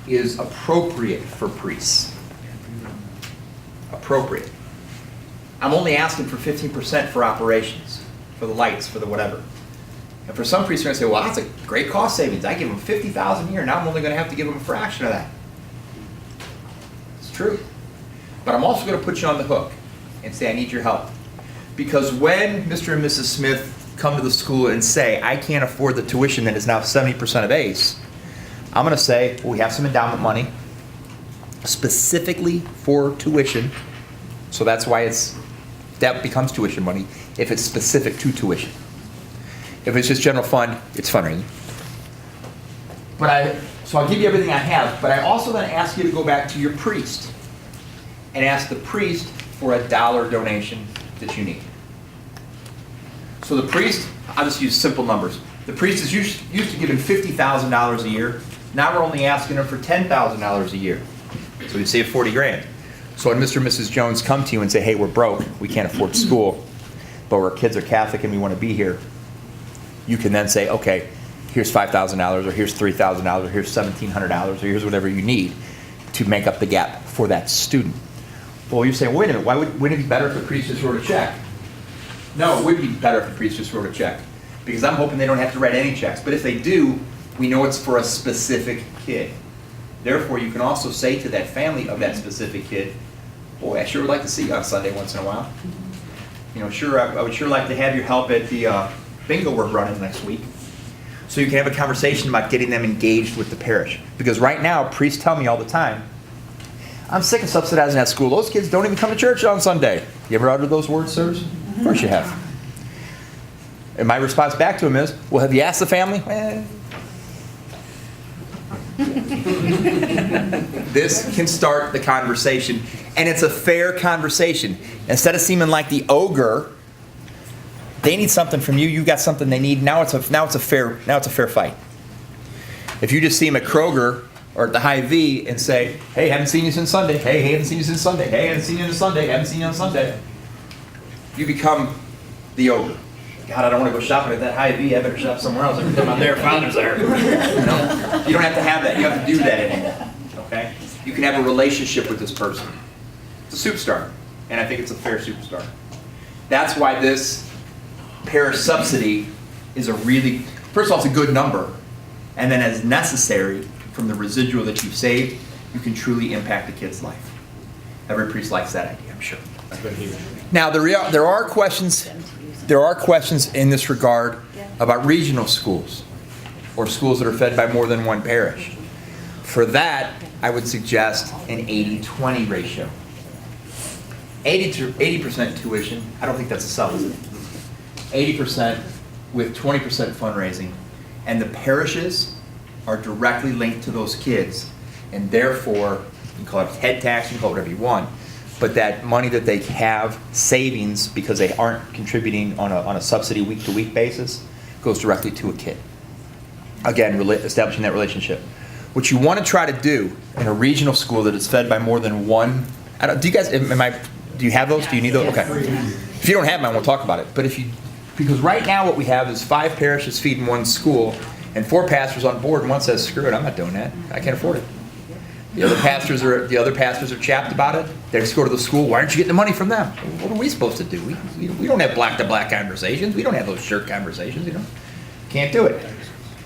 A: is appropriate for priests. Appropriate. I'm only asking for 15% for operations, for the lights, for the whatever. And for some priests, they're going to say, well, that's a great cost savings. I give them $50,000 a year. Now I'm only going to have to give them a fraction of that. It's true. But I'm also going to put you on the hook and say, I need your help. Because when Mr. and Mrs. Smith come to the school and say, I can't afford the tuition that is now 70% of ACE, I'm going to say, well, we have some endowment money specifically for tuition. So that's why that becomes tuition money if it's specific to tuition. If it's just general fund, it's fundraising. So I'll give you everything I have, but I also then ask you to go back to your priest and ask the priest for $1 donation that you need. So the priest, I'll just use simple numbers. The priest is used to giving $50,000 a year. Now we're only asking him for $10,000 a year. So we save 40 grand. So when Mr. and Mrs. Jones come to you and say, hey, we're broke, we can't afford school, but our kids are Catholic and we want to be here, you can then say, okay, here's $5,000, or here's $3,000, or here's $1,700, or here's whatever you need to make up the gap for that student. Well, you're saying, wait a minute, wouldn't it be better if the priest just wrote a check? No, it would be better if the priest just wrote a check, because I'm hoping they don't have to write any checks. But if they do, we know it's for a specific kid. Therefore, you can also say to that family of that specific kid, boy, I sure would like to see you on Sunday once in a while. I would sure like to have your help at the bingo we're running next week. So you can have a conversation about getting them engaged with the parish. Because right now, priests tell me all the time, I'm sick of subsidizing that school. Those kids don't even come to church on Sunday. You ever uttered those words, sirs? Of course you have. And my response back to him is, well, have you asked the family? This can start the conversation, and it's a fair conversation. Instead of seeming like the ogre, they need something from you, you got something they need. Now it's a fair fight. If you just see them at Kroger or at the Hy-Vee and say, hey, haven't seen you since Sunday. Hey, haven't seen you since Sunday. Hey, haven't seen you on Sunday. Haven't seen you on Sunday. You become the ogre. God, I don't want to go shopping at that Hy-Vee. I better shop somewhere else. Every time I'm there, Father's there. You don't have to have that. You have to do that anymore. Okay? You can have a relationship with this person. It's a superstar, and I think it's a fair superstar. That's why this parish subsidy is first of all, it's a good number, and then as necessary, from the residual that you've saved, you can truly impact a kid's life. Every priest likes that idea, I'm sure. Now, there are questions in this regard about regional schools or schools that are fed by more than one parish. For that, I would suggest an 80-20 ratio. 80% tuition, I don't think that's a sell, is it? 80% with 20% fundraising. And the parishes are directly linked to those kids. And therefore, you can call it head tax, you can call it whatever you want. But that money that they have, savings, because they aren't contributing on a subsidy week-to-week basis, goes directly to a kid. Again, establishing that relationship. What you want to try to do in a regional school that is fed by more than one, do you have those? Do you need those? Okay. If you don't have them, we'll talk about it. But because right now what we have is 5 parishes feeding one school, and 4 pastors on board, and one says, screw it, I'm not doing that. I can't afford it. The other pastors are chapped about it. They just go to the school. Why aren't you getting the money from them? What are we supposed to do? We don't have black-to-black conversations. We don't have those shirt conversations. Can't do it.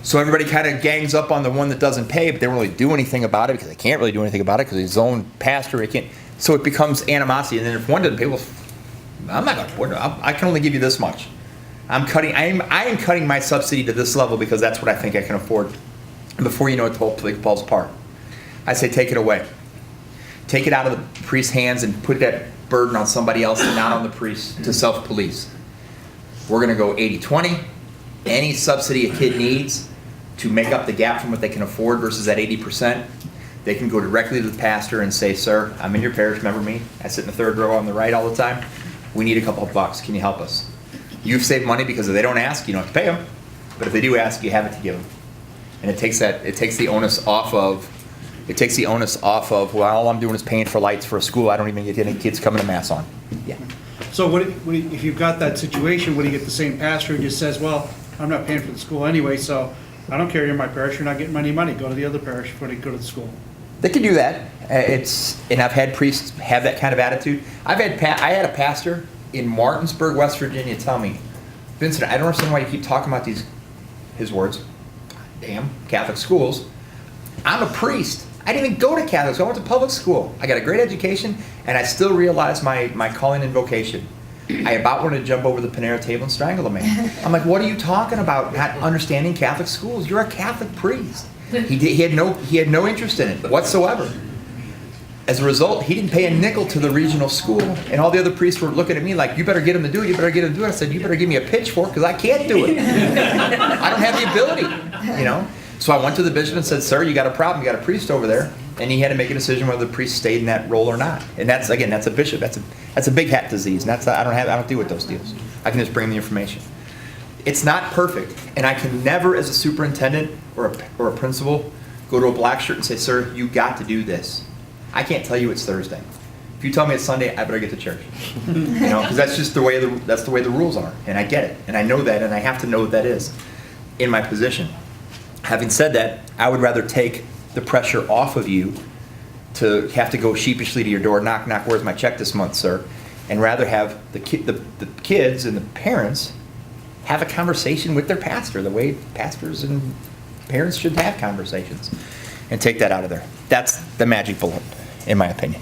A: So everybody kind of gangs up on the one that doesn't pay, but they don't really do anything about it because they can't really do anything about it because his own pastor, he can't. So it becomes animosity. And then if one doesn't pay, well, I'm not going to afford it. I can only give you this much. I am cutting my subsidy to this level because that's what I think I can afford. And before you know it, the whole thing falls apart. I say take it away. Take it out of the priest's hands and put that burden on somebody else and not on the priest to self-police. We're going to go 80-20. Any subsidy a kid needs to make up the gap from what they can afford versus that 80%, they can go directly to the pastor and say, sir, I'm in your parish, remember me? I sit in the third row on the right all the time. We need a couple of bucks. Can you help us? You've saved money because if they don't ask, you don't have to pay them. But if they do ask, you have it to give them. And it takes the onus off of, well, all I'm doing is paying for lights for a school I don't even get any kids coming to Mass on. Yeah.
G: So if you've got that situation, when you get the same pastor who just says, well, I'm not paying for the school anyway, so I don't care, you're in my parish, you're not getting any money, go to the other parish before they go to the school.
A: They can do that. And I've had priests have that kind of attitude. I had a pastor in Martinsburg, West Virginia, tell me, Vincent, I don't understand why you keep talking about his words, damn Catholic schools. I'm a priest. I didn't even go to Catholic school. I went to public school. I got a great education, and I still realize my calling and vocation. I about wanted to jump over the Panera table and strangle a man. I'm like, what are you talking about? Not understanding Catholic schools? You're a Catholic priest. He had no interest in it whatsoever. As a result, he didn't pay a nickel to the regional school, and all the other priests were looking at me like, you better get him to do it, you better get him to do it. I said, you better give me a pitchfork because I can't do it. I don't have the ability, So I went to the bishop and said, sir, you got a problem, you got a priest over there. And he had to make a decision whether the priest stayed in that role or not. And that's a bishop. That's a big hat disease. And I don't deal with those deals. I can just bring the information. It's not perfect. And I can never, as a superintendent or a principal, go to a black shirt and say, sir, you got to do this. I can't tell you it's Thursday. If you tell me it's Sunday, I better get to church. Because that's just the way the rules are. And I get it. And I know that, and I have to know what that is in my position. Having said that, I would rather take the pressure off of you to have to go sheepishly to your door, knock, knock, where's my check this month, sir? And rather have the kids and the parents have a conversation with their pastor, the way pastors and parents should have conversations, and take that out of there. That's the magic bullet, in my opinion.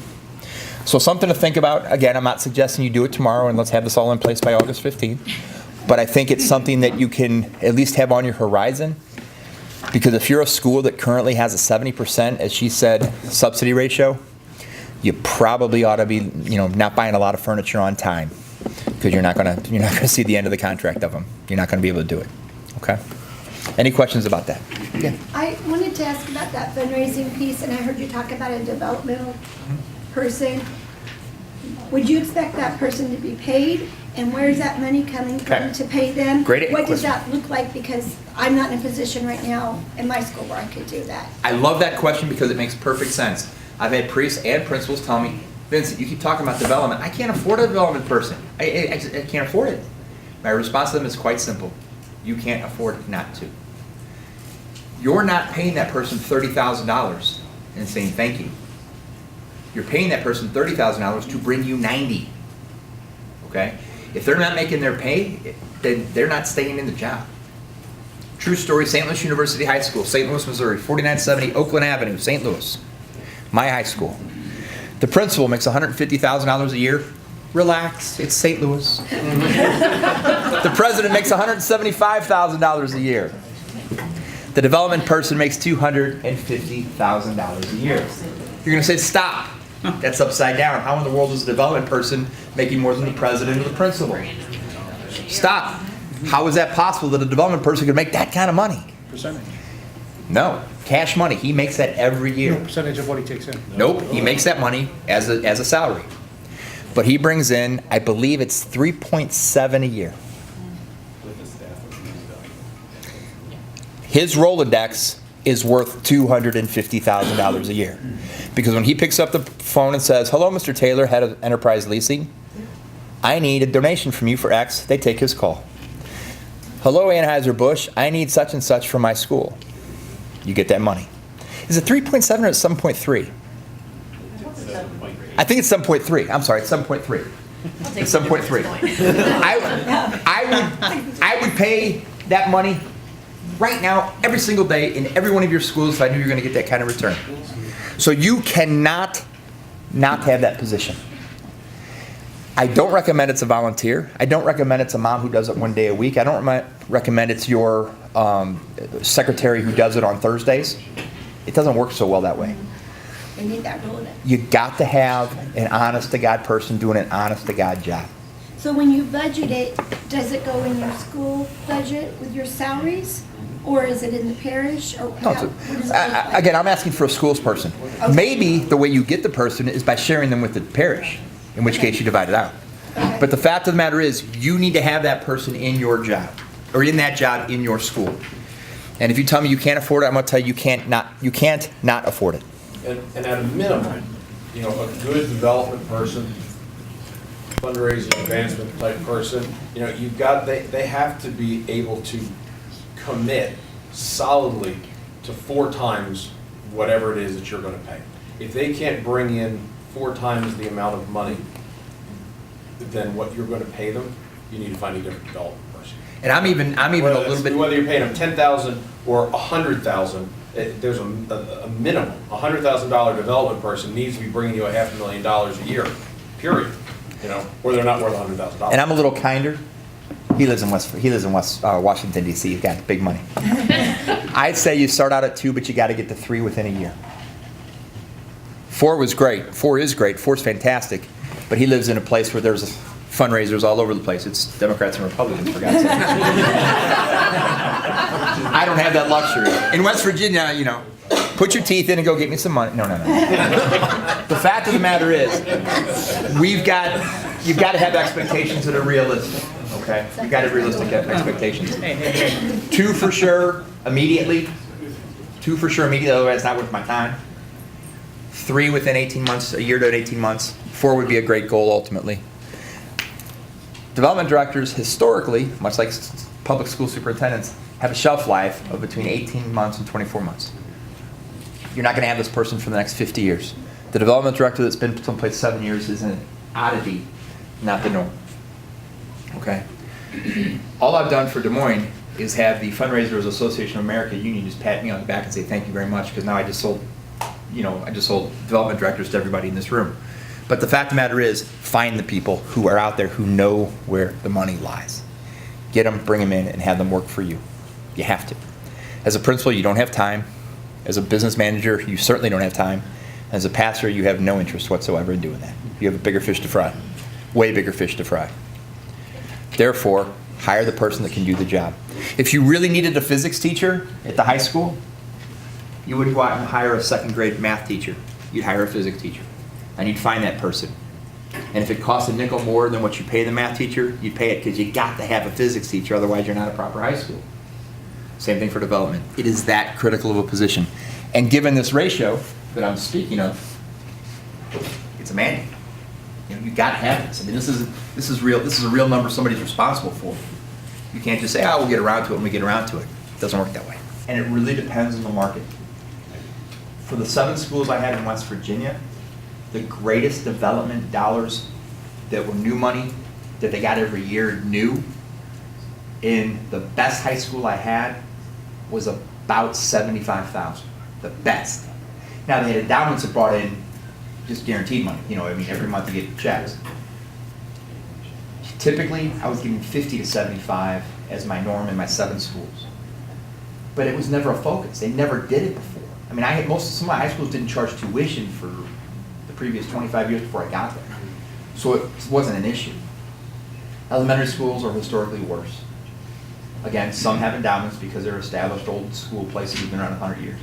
A: So something to think about. Again, I'm not suggesting you do it tomorrow and let's have this all in place by August 15th. But I think it's something that you can at least have on your horizon. Because if you're a school that currently has a 70%, as she said, subsidy ratio, you probably ought to be, not buying a lot of furniture on time, because you're not going to see the end of the contract of them. You're not going to be able to do it. Okay. Any questions about that? Yeah.
H: I wanted to ask about that fundraising piece, and I heard you talk about a developmental person. Would you expect that person to be paid? And where is that money coming from to pay them?
A: Great
H: What does
A: question.
H: that look like? Because I'm not in a position right now in my school where I could do that.
A: I love that question because it makes perfect sense. I've had priests and principals tell me, Vincent, you keep talking about development. I can't afford a development person. I can't afford it. My response to them is quite simple. You can't afford not to. You're not paying that person $30,000 and saying thank you. You're paying that person $30,000 to bring you 90. Okay? If they're not making their pay, then they're not staying in the job. True story, St. Louis University High School, St. Louis, Missouri, 4970 Oakland Avenue, St. Louis. My high school. The principal makes $150,000 a year. Relax, it's St. Louis. The president makes $175,000 a year. The development person makes $250,000 a year. You're going to say, stop. That's upside down. How in the world is a development person making more than the president or the principal? Stop. How is that possible that a development person could make that kind of money?
G: Percentage.
A: No. Cash money. He makes that every year.
G: No percentage of what he takes in.
A: Nope. He makes that money as a salary. But he brings in, I believe it's 3.7 a year. His Rolodex is worth $250,000 a year. Because when he picks up the phone and says, hello, Mr. Taylor, head of enterprise leasing, I need a donation from you for X, they take his call. Hello, Anheuser-Busch, I need such and such for my school. You get that money. Is it 3.7 or 7.3? I think it's 7.3. I'm sorry, it's 7.3. It's 7.3. I would pay that money right now, every single day, in every one of your schools if I knew you were going to get that kind of return. So you cannot not have that position. I don't recommend it's a volunteer. I don't recommend it's a mom who does it one day a week. I don't recommend it's your secretary who does it on Thursdays. It doesn't work so well that way.
H: We need that rule in it.
A: You got to have an honest-to-God person doing an honest-to-God job.
H: So when you budget it, does it go in your school budget with your salaries? Or is it in the parish? Or
A: No,
H: what does it look like?
A: again, I'm asking for a schools person.
H: Okay.
A: Maybe the way you get the person is by sharing them with the parish, in which case you divide it out.
H: Okay.
A: But the fact of the matter is, you need to have that person in your job, or in that job in your school. And if you tell me you can't afford it, I'm going to tell you you can't not afford it.
B: And at a minimum, you know, a good development person, fundraising advancement type person, you know, they have to be able to commit solidly to 4 times whatever it is that you're going to pay. If they can't bring in 4 times the amount of money than what you're going to pay them, you need to find a different development person.
A: And I'm even a little bit.
B: Whether you're paying them $10,000 or $100,000, there's a minimum. $100,000 development person needs to be bringing you $500,000 a year, period. You know, or they're not worth $100,000.
A: And I'm a little kinder. He lives in Washington D.C. He's got big money. I'd say you start out at 2, but you got to get to 3 within a year. 4 was great. 4 is great. 4 is fantastic. But he lives in a place where there's fundraisers all over the place. It's Democrats and Republicans, for God's sake. I don't have that luxury. In West Virginia, you know, put your teeth in and go get me some money. No. The fact of the matter is, you've got to have expectations that are realistic. Okay? You've got to have realistic expectations. 2 for sure immediately. 2 for sure immediately, otherwise it's not worth my time. 3 within 18 months, a year to 18 months. 4 would be a great goal ultimately. Development directors historically, much like public school superintendents, have a shelf life of between 18 months and 24 months. You're not going to have this person for the next 50 years. The development director that's been someplace 7 years is an oddity, not the norm. Okay? All I've done for Des Moines is have the Fundraisers Association of America union just pat me on the back and say thank you very much, because now I just sold development directors to everybody in this room. But the fact of the matter is, find the people who are out there who know where the money lies. Get them, bring them in, and have them work for you. You have to. As a principal, you don't have time. As a business manager, you certainly don't have time. As a pastor, you have no interest whatsoever in doing that. You have a bigger fish to fry. Way bigger fish to fry. Therefore, hire the person that can do the job. If you really needed a physics teacher at the high school, you wouldn't go out and hire a 2nd grade math teacher. You'd hire a physics teacher. And you'd find that person. And if it costs a nickel more than what you pay the math teacher, you'd pay it because you got to have a physics teacher, otherwise you're not a proper high school. Same thing for development. It is that critical of a position. And given this ratio that I'm speaking of, it's a mandate. You know, you got to have this. I mean, this is real. This is a real number somebody's responsible for. You can't just say, "Oh, we'll get around to it when we get around to it." It doesn't work that way. And it really depends on the market. For the 7 schools I had in West Virginia, the greatest development dollars that were new money that they got every year new in the best high school I had was about $75,000. The best. Now they had endowments that brought in just guaranteed money. You know, I mean, every month you get checks. Typically, I was getting 50 to 75 as my norm in my 7 schools. But it was never a focus. They never did it before. I mean, some of my high schools didn't charge tuition for the previous 25 years before I got there. So it wasn't an issue. Elementary schools are historically worse. Again, some have endowments because they're established old school places that have been around 100 years.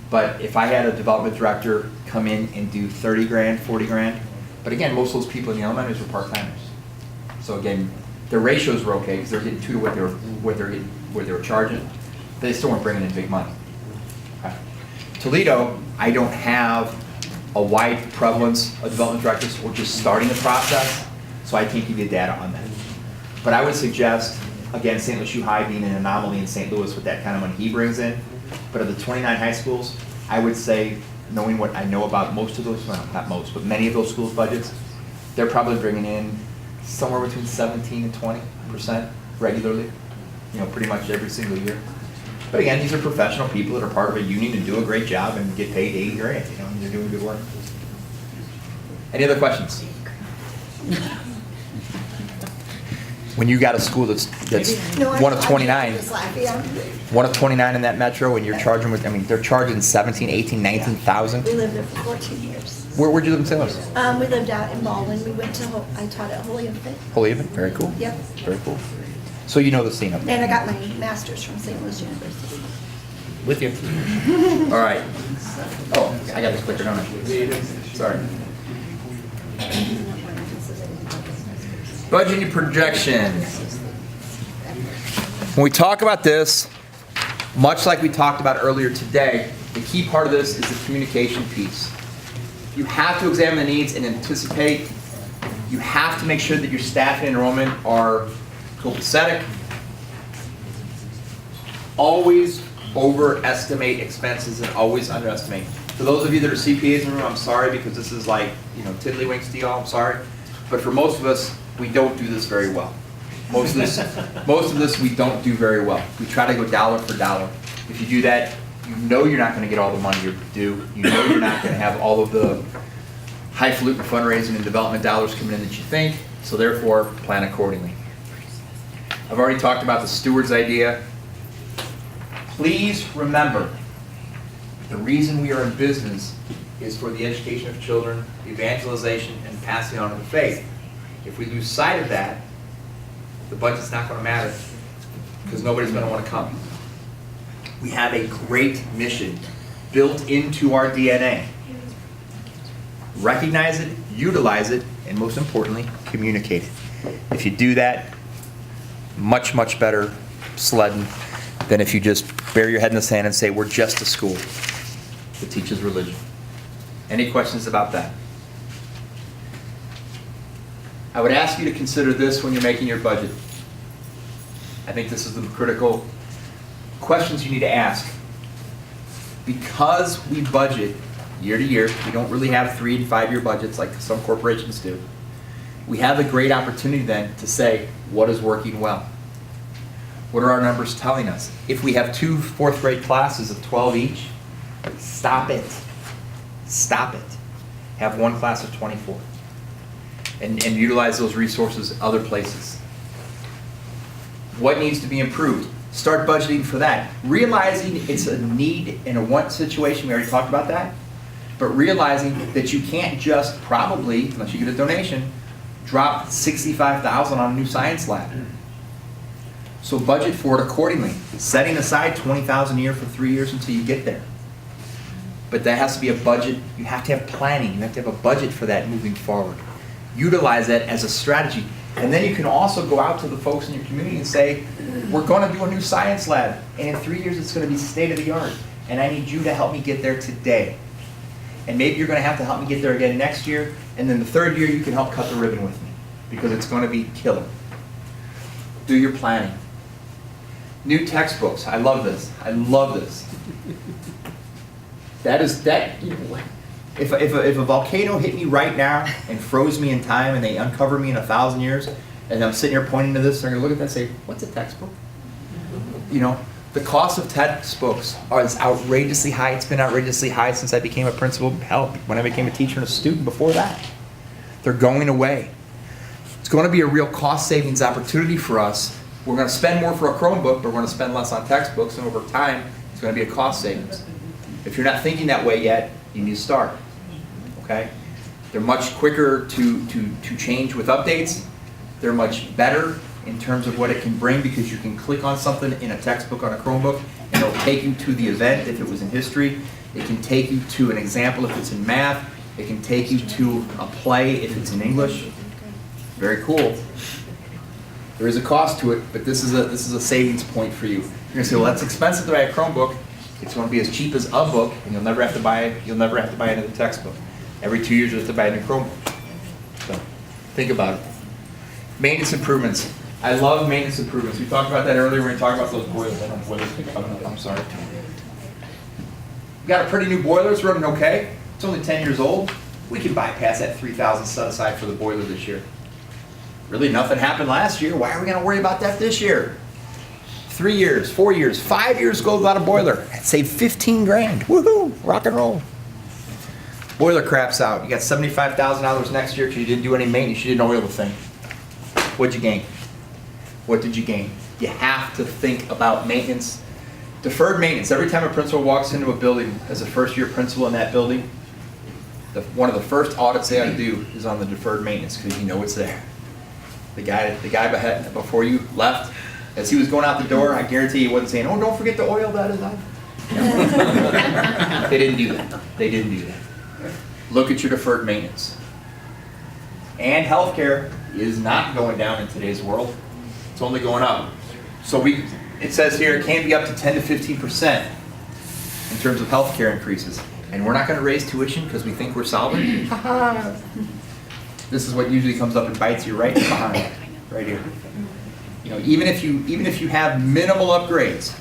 A: But if I had a development director come in and do 30 grand, 40 grand, but again, most of those people in the elementaries were part-timers. So again, their ratios were okay because they're getting 2 to what they were charging, but they still weren't bringing in big money. Okay. Toledo, I don't have a wide prevalence of development directors. We're just starting the process, so I can't give you data on that. But I would suggest, again, St. Louis U High being an anomaly in St. Louis with that kind of money he brings in, but of the 29 high schools, I would say
C: knowing what I know about most of those, well, not most, but many of those schools' budgets, they're probably bringing in somewhere between 17 and 20% regularly, pretty much every single year. But again, these are professional people that are part of a union and do a great job and get paid 80 grand, and they're doing good work. Any other questions? When you got a school that's
H: No,
C: one of 29,
H: just laughing.
C: one of 29 in that metro, and you're charging with, they're charging 17, 18, 19,000.
H: We lived there for 14 years.
C: Where'd you live in St. Louis?
H: We lived out in Baldwin. We went to, I taught at Holy Infant.
C: Holy Infant, very cool.
H: Yep.
C: Very cool. So you know the scene up there.
H: And I got my master's from St. Louis University.
C: With you. All right. Oh, I got this quicker, don't I? Sorry. Budgeting projections. When we talk about this, much like we talked about earlier today, the key part of this is the communication piece. You have to examine the needs and anticipate. You have to make sure that your staff and enrollment are copacetic. Always overestimate expenses and always underestimate. For those of you that are CPAs in the room, I'm sorry because this is like, tiddlywinks to y'all, I'm sorry. But for most of us, we don't do this very well. Most of this we don't do very well. We try to go dollar for dollar. If you do that, you're not going to get all the money you're due. You're not going to have all of the highfalutin fundraising and development dollars coming in that you think. So therefore, plan accordingly. I've already talked about the steward's idea. Please remember, the reason we are in business is for the education of children, evangelization, and passing on of the faith. If we lose sight of that, the budget's not going to matter because nobody's going to want to come. We have a great mission built into our DNA. Recognize it, utilize it, and most importantly, communicate it. If you do that, much, much better sledding than if you just bury your head in the sand and say, we're just a school that teaches religion. Any questions about that? I would ask you to consider this when you're making your budget. I think this is the critical questions you need to ask. Because we budget year to year, we don't really have 3 and 5 year budgets like some corporations do. We have a great opportunity then to say, what is working well? What are our numbers telling us? If we have 2 fourth grade classes of 12 each, stop it. Stop it. Have 1 class of 24. And utilize those resources other places. What needs to be improved? Start budgeting for that. Realizing it's a need and a want situation, we already talked about that. But realizing that you can't just probably, unless you get a donation, drop $65,000 on a new science lab. So budget for it accordingly. Setting aside $20,000 a year for 3 years until you get there. But that has to be a budget. You have to have planning. You have to have a budget for that moving forward. Utilize that as a strategy. And then you can also go out to the folks in your community and say, we're going to do a new science lab. And in 3 years, it's going to be state of the art. And I need you to help me get there today. And maybe you're going to have to help me get there again next year. And then the 3rd year, you can help cut the ribbon with me. Because it's going to be killer. Do your planning. New textbooks. I love this. I love this. If a volcano hit me right now and froze me in time and they uncover me in 1,000 years, and I'm sitting here pointing to this, they're going to look at that and say, what's a textbook? The cost of textbooks is outrageously high. It's been outrageously high since I became a principal. Hell, when I became a teacher and a student before that. They're going away. It's going to be a real cost savings opportunity for us. We're going to spend more for a Chromebook, but we're going to spend less on textbooks, and over time, it's going to be a cost savings. If you're not thinking that way yet, you need to start. Okay? They're much quicker to change with updates. They're much better in terms of what it can bring because you can click on something in a textbook on a Chromebook and it'll take you to the event if it was in history. It can take you to an example if it's in math. It can take you to a play if it's in English. Very cool. There is a cost to it, but this is a savings point for you. You're going to say, well, that's expensive to buy a Chromebook. It's going to be as cheap as a book, and you'll never have to buy another textbook. Every 2 years, you have to buy a new Chromebook. So, think about it. Maintenance improvements. I love maintenance improvements. We talked about that earlier when we talked about those boilers. I don't know boilers coming up. I'm sorry. We got a pretty new boiler, it's running okay. It's only 10 years old. We can bypass that 3,000 set aside for the boiler this year. Really, nothing happened last year. Why are we gonna worry about that this year? 3 years, 4 years, 5 years ago, got a boiler. I'd save 15 grand. Woohoo, rock and roll. Boiler craps out. You got $75,000 next year because you didn't do any maintenance, you didn't oil the thing. What'd you gain? What did you gain? You have to think about maintenance. Deferred maintenance. Every time a principal walks into a building as a first-year principal in that building, one of the first audits they ought to do is on the deferred maintenance because you know it's there. The guy before you left, as he was going out the door, I guarantee he wasn't saying, "Oh, don't forget to oil that." They didn't do that. They didn't do that. Look at your deferred maintenance. And healthcare is not going down in today's world. It's only going up. So it says here it can be up to 10 to 15% in terms of healthcare increases. And we're not going to raise tuition because we think we're solvent. This is what usually comes up and bites you right behind, right here. You know, even if you have minimal upgrades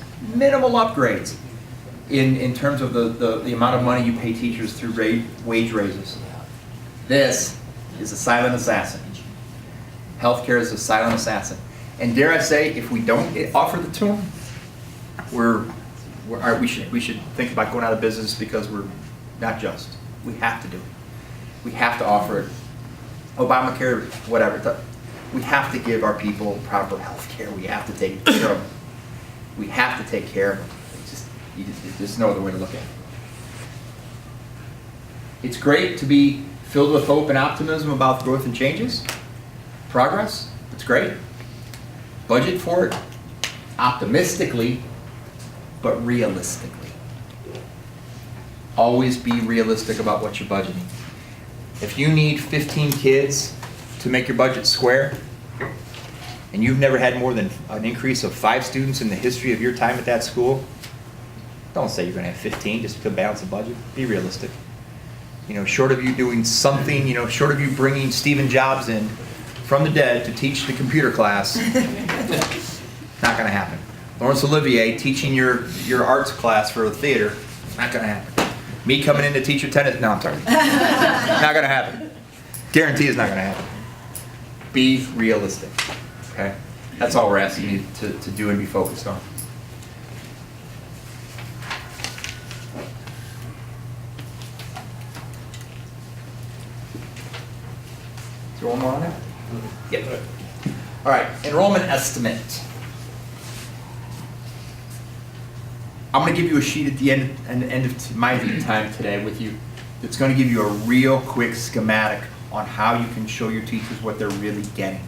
C: in terms of the amount of money you pay teachers through wage raises, this is a silent assassin. Healthcare is a silent assassin. And dare I say, if we don't offer the to them, we should think about going out of business because we're not just. We have to do it. We have to offer it. Obamacare, whatever. We have to give our people proper health care. We have to take care of them. We have to take care of them. There's no other way to look at it. It's great to be filled with hope and optimism about growth and changes. Progress, it's great. Budget for it optimistically, but realistically. Always be realistic about what you're budgeting. If you need 15 kids to make your budget square, and you've never had more than an increase of 5 students in the history of your time at that school, don't say you're going to have 15 just to balance the budget. Be realistic. You know, short of you doing something, short of you bringing Stephen Jobs in from the dead to teach the computer class, not going to happen. Laurence Olivier teaching your arts class for the theater, not going to happen. Me coming in to teach your tennis, no, I'm sorry. Not going to happen. Guarantee it's not going to happen. Be realistic, okay? That's all we're asking you to do and be focused on. Is there one more on there? Yep. All right, enrollment estimate. I'm going to give you a sheet at the end of my time today with you that's going to give you a real quick schematic on how you can show your teachers what they're really getting.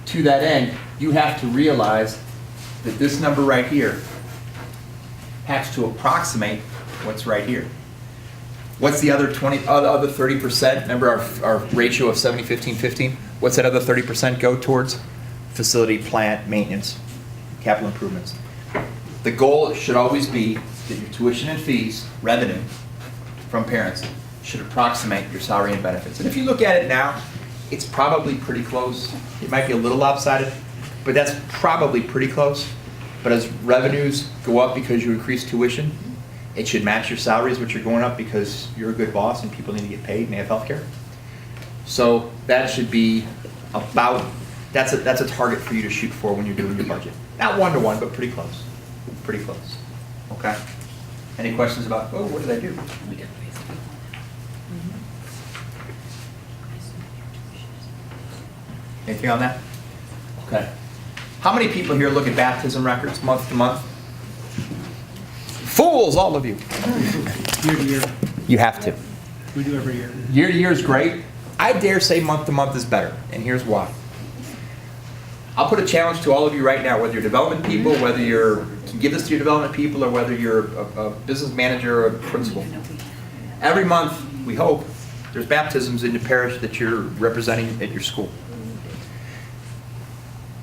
C: To that end, you have to realize that this number right here has to approximate what's right here. What's the other 30%? Remember our ratio of 70, 15, 15? What's that other 30% go towards? Facility, plant, maintenance, capital improvements. The goal should always be that your tuition and fees, revenue from parents, should approximate your salary and benefits. And if you look at it now, it's probably pretty close. It might be a little lopsided, but that's probably pretty close. But as revenues go up because you increase tuition, it should match your salaries, which are going up because you're a good boss and people need to get paid and they have health care. So that should be about, that's a target for you to shoot for when you're doing your budget. Not one-to-one, but pretty close. Pretty close. Okay? Any questions about, oh, what did I do? Anything on that? Okay. How many people here look at baptism records month to month? Fools, all of you.
G: Year to year.
C: You have to.
G: We do every year.
C: Year to year is great. I dare say month to month is better, and here's why. I'll put a challenge to all of you right now, whether you're development people, whether you can give this to your development people, or whether you're a business manager or a principal. Every month, we hope, there's baptisms in the parish that you're representing at your school.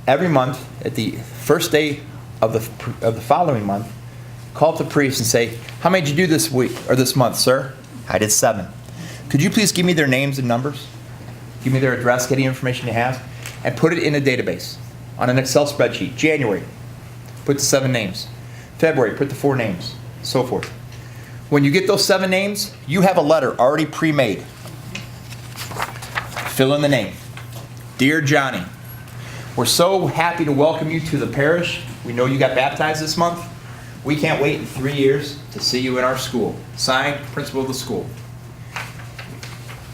C: Every month, at the first day of the following month, call up the priest and say, how many did you do this week or this month, sir? I did 7. Could you please give me their names and numbers? Give me their address, any information you have, and put it in a database on an Excel spreadsheet. January, put the 7 names. February, put the 4 names, so forth.
A: When you get those 7 names, you have a letter already pre-made. Fill in the name. Dear Johnny, we're so happy to welcome you to the parish. We know you got baptized this month. We can't wait in 3 years to see you in our school. Signed, principal of the school.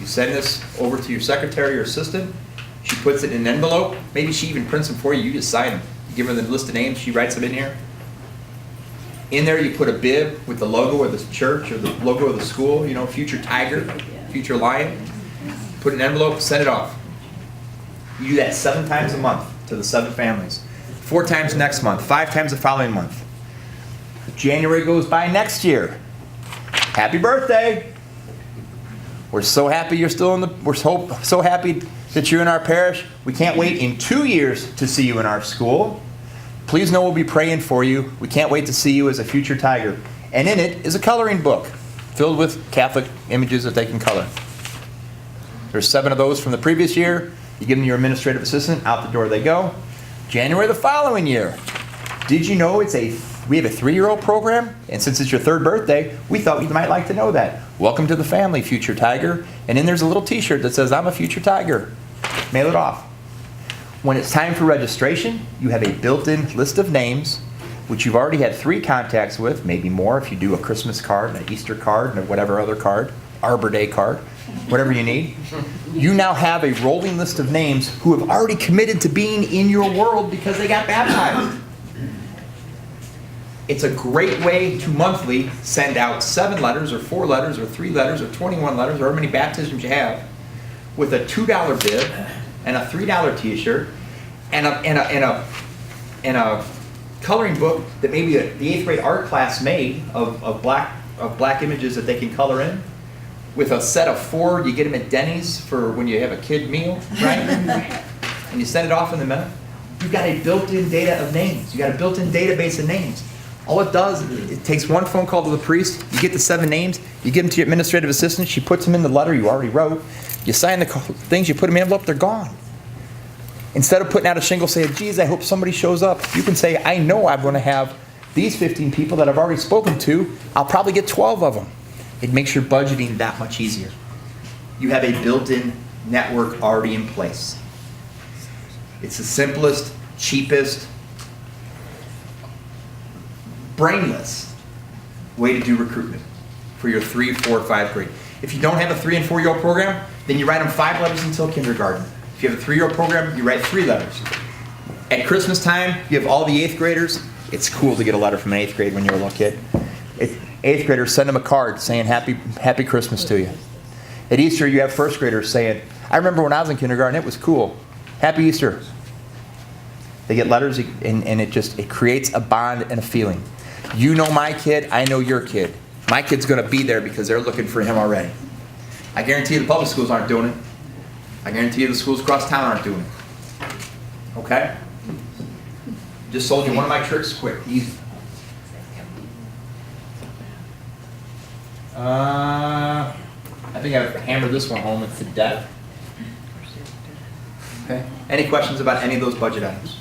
A: You send this over to your secretary or assistant. She puts it in an envelope. Maybe she even prints them for you. You just sign them. You give her the list of names. She writes them in here. In there, you put a bib with the logo of the church or the logo of the school. You know, future tiger, future lion. Put it in an envelope. Send it off. You do that 7 times a month to the 7 families. 4 times next month. 5 times the following month. January goes by next year. Happy birthday! We're so happy you're still in the. We're so happy that you're in our parish. We can't wait in 2 years to see you in our school. Please know we'll be praying for you. We can't wait to see you as a future tiger. And in it is a coloring book filled with Catholic images that they can color. There's 7 of those from the previous year. You give them your administrative assistant. Out the door they go. January the following year. Did you know we have a 3-year-old program? And since it's your 3rd birthday, we thought you might like to know that. Welcome to the family, future tiger. And then there's a little t-shirt that says, I'm a future tiger. Mail it off. When it's time for registration, you have a built-in list of names, which you've already had 3 contacts with, maybe more if you do a Christmas card, an Easter card, and whatever other card, Arbor Day card, whatever you need. You now have a rolling list of names who have already committed to being in your world because they got baptized. It's a great way to monthly send out 7 letters or 4 letters or 3 letters or 21 letters or how many baptisms you have with a $2 bib and a $3 t-shirt and a coloring book that maybe the 8th grade art class made of black images that they can color in. With a set of 4, you get them at Denny's for when you have a kid meal, right? And you send it off in the mail. You've got a built-in data of names. You got a built-in database of names. All it does, it takes 1 phone call to the priest. You get the 7 names. You give them to your administrative assistant. She puts them in the letter you already wrote. You sign the things. You put them in the envelope. They're gone. Instead of putting out a shingle saying, geez, I hope somebody shows up, you can say, I know I'm going to have these 15 people that I've already spoken to. I'll probably get 12 of them. It makes your budgeting that much easier. You have a built-in network already in place. It's the simplest, cheapest, brainless way to do recruitment for your 3, 4, 5 grade. If you don't have a 3 and 4-year-old program, then you write them 5 letters until kindergarten. If you have a 3-year-old program, you write 3 letters. At Christmas time, you have all the 8th graders. It's cool to get a letter from an 8th grade when you're a little kid. 8th graders, send them a card saying happy Christmas to you. At Easter, you have 1st graders saying, I remember when I was in kindergarten, it was cool. Happy Easter. They get letters, and it creates a bond and a feeling. You know my kid, I know your kid. My kid's going to be there because they're looking for him already. I guarantee you the public schools aren't doing it. I guarantee you the schools across town aren't doing it. Okay? Just sold you one of my tricks quick, easy. I think I've hammered this one home to death. Okay. Any questions about any of those budget items?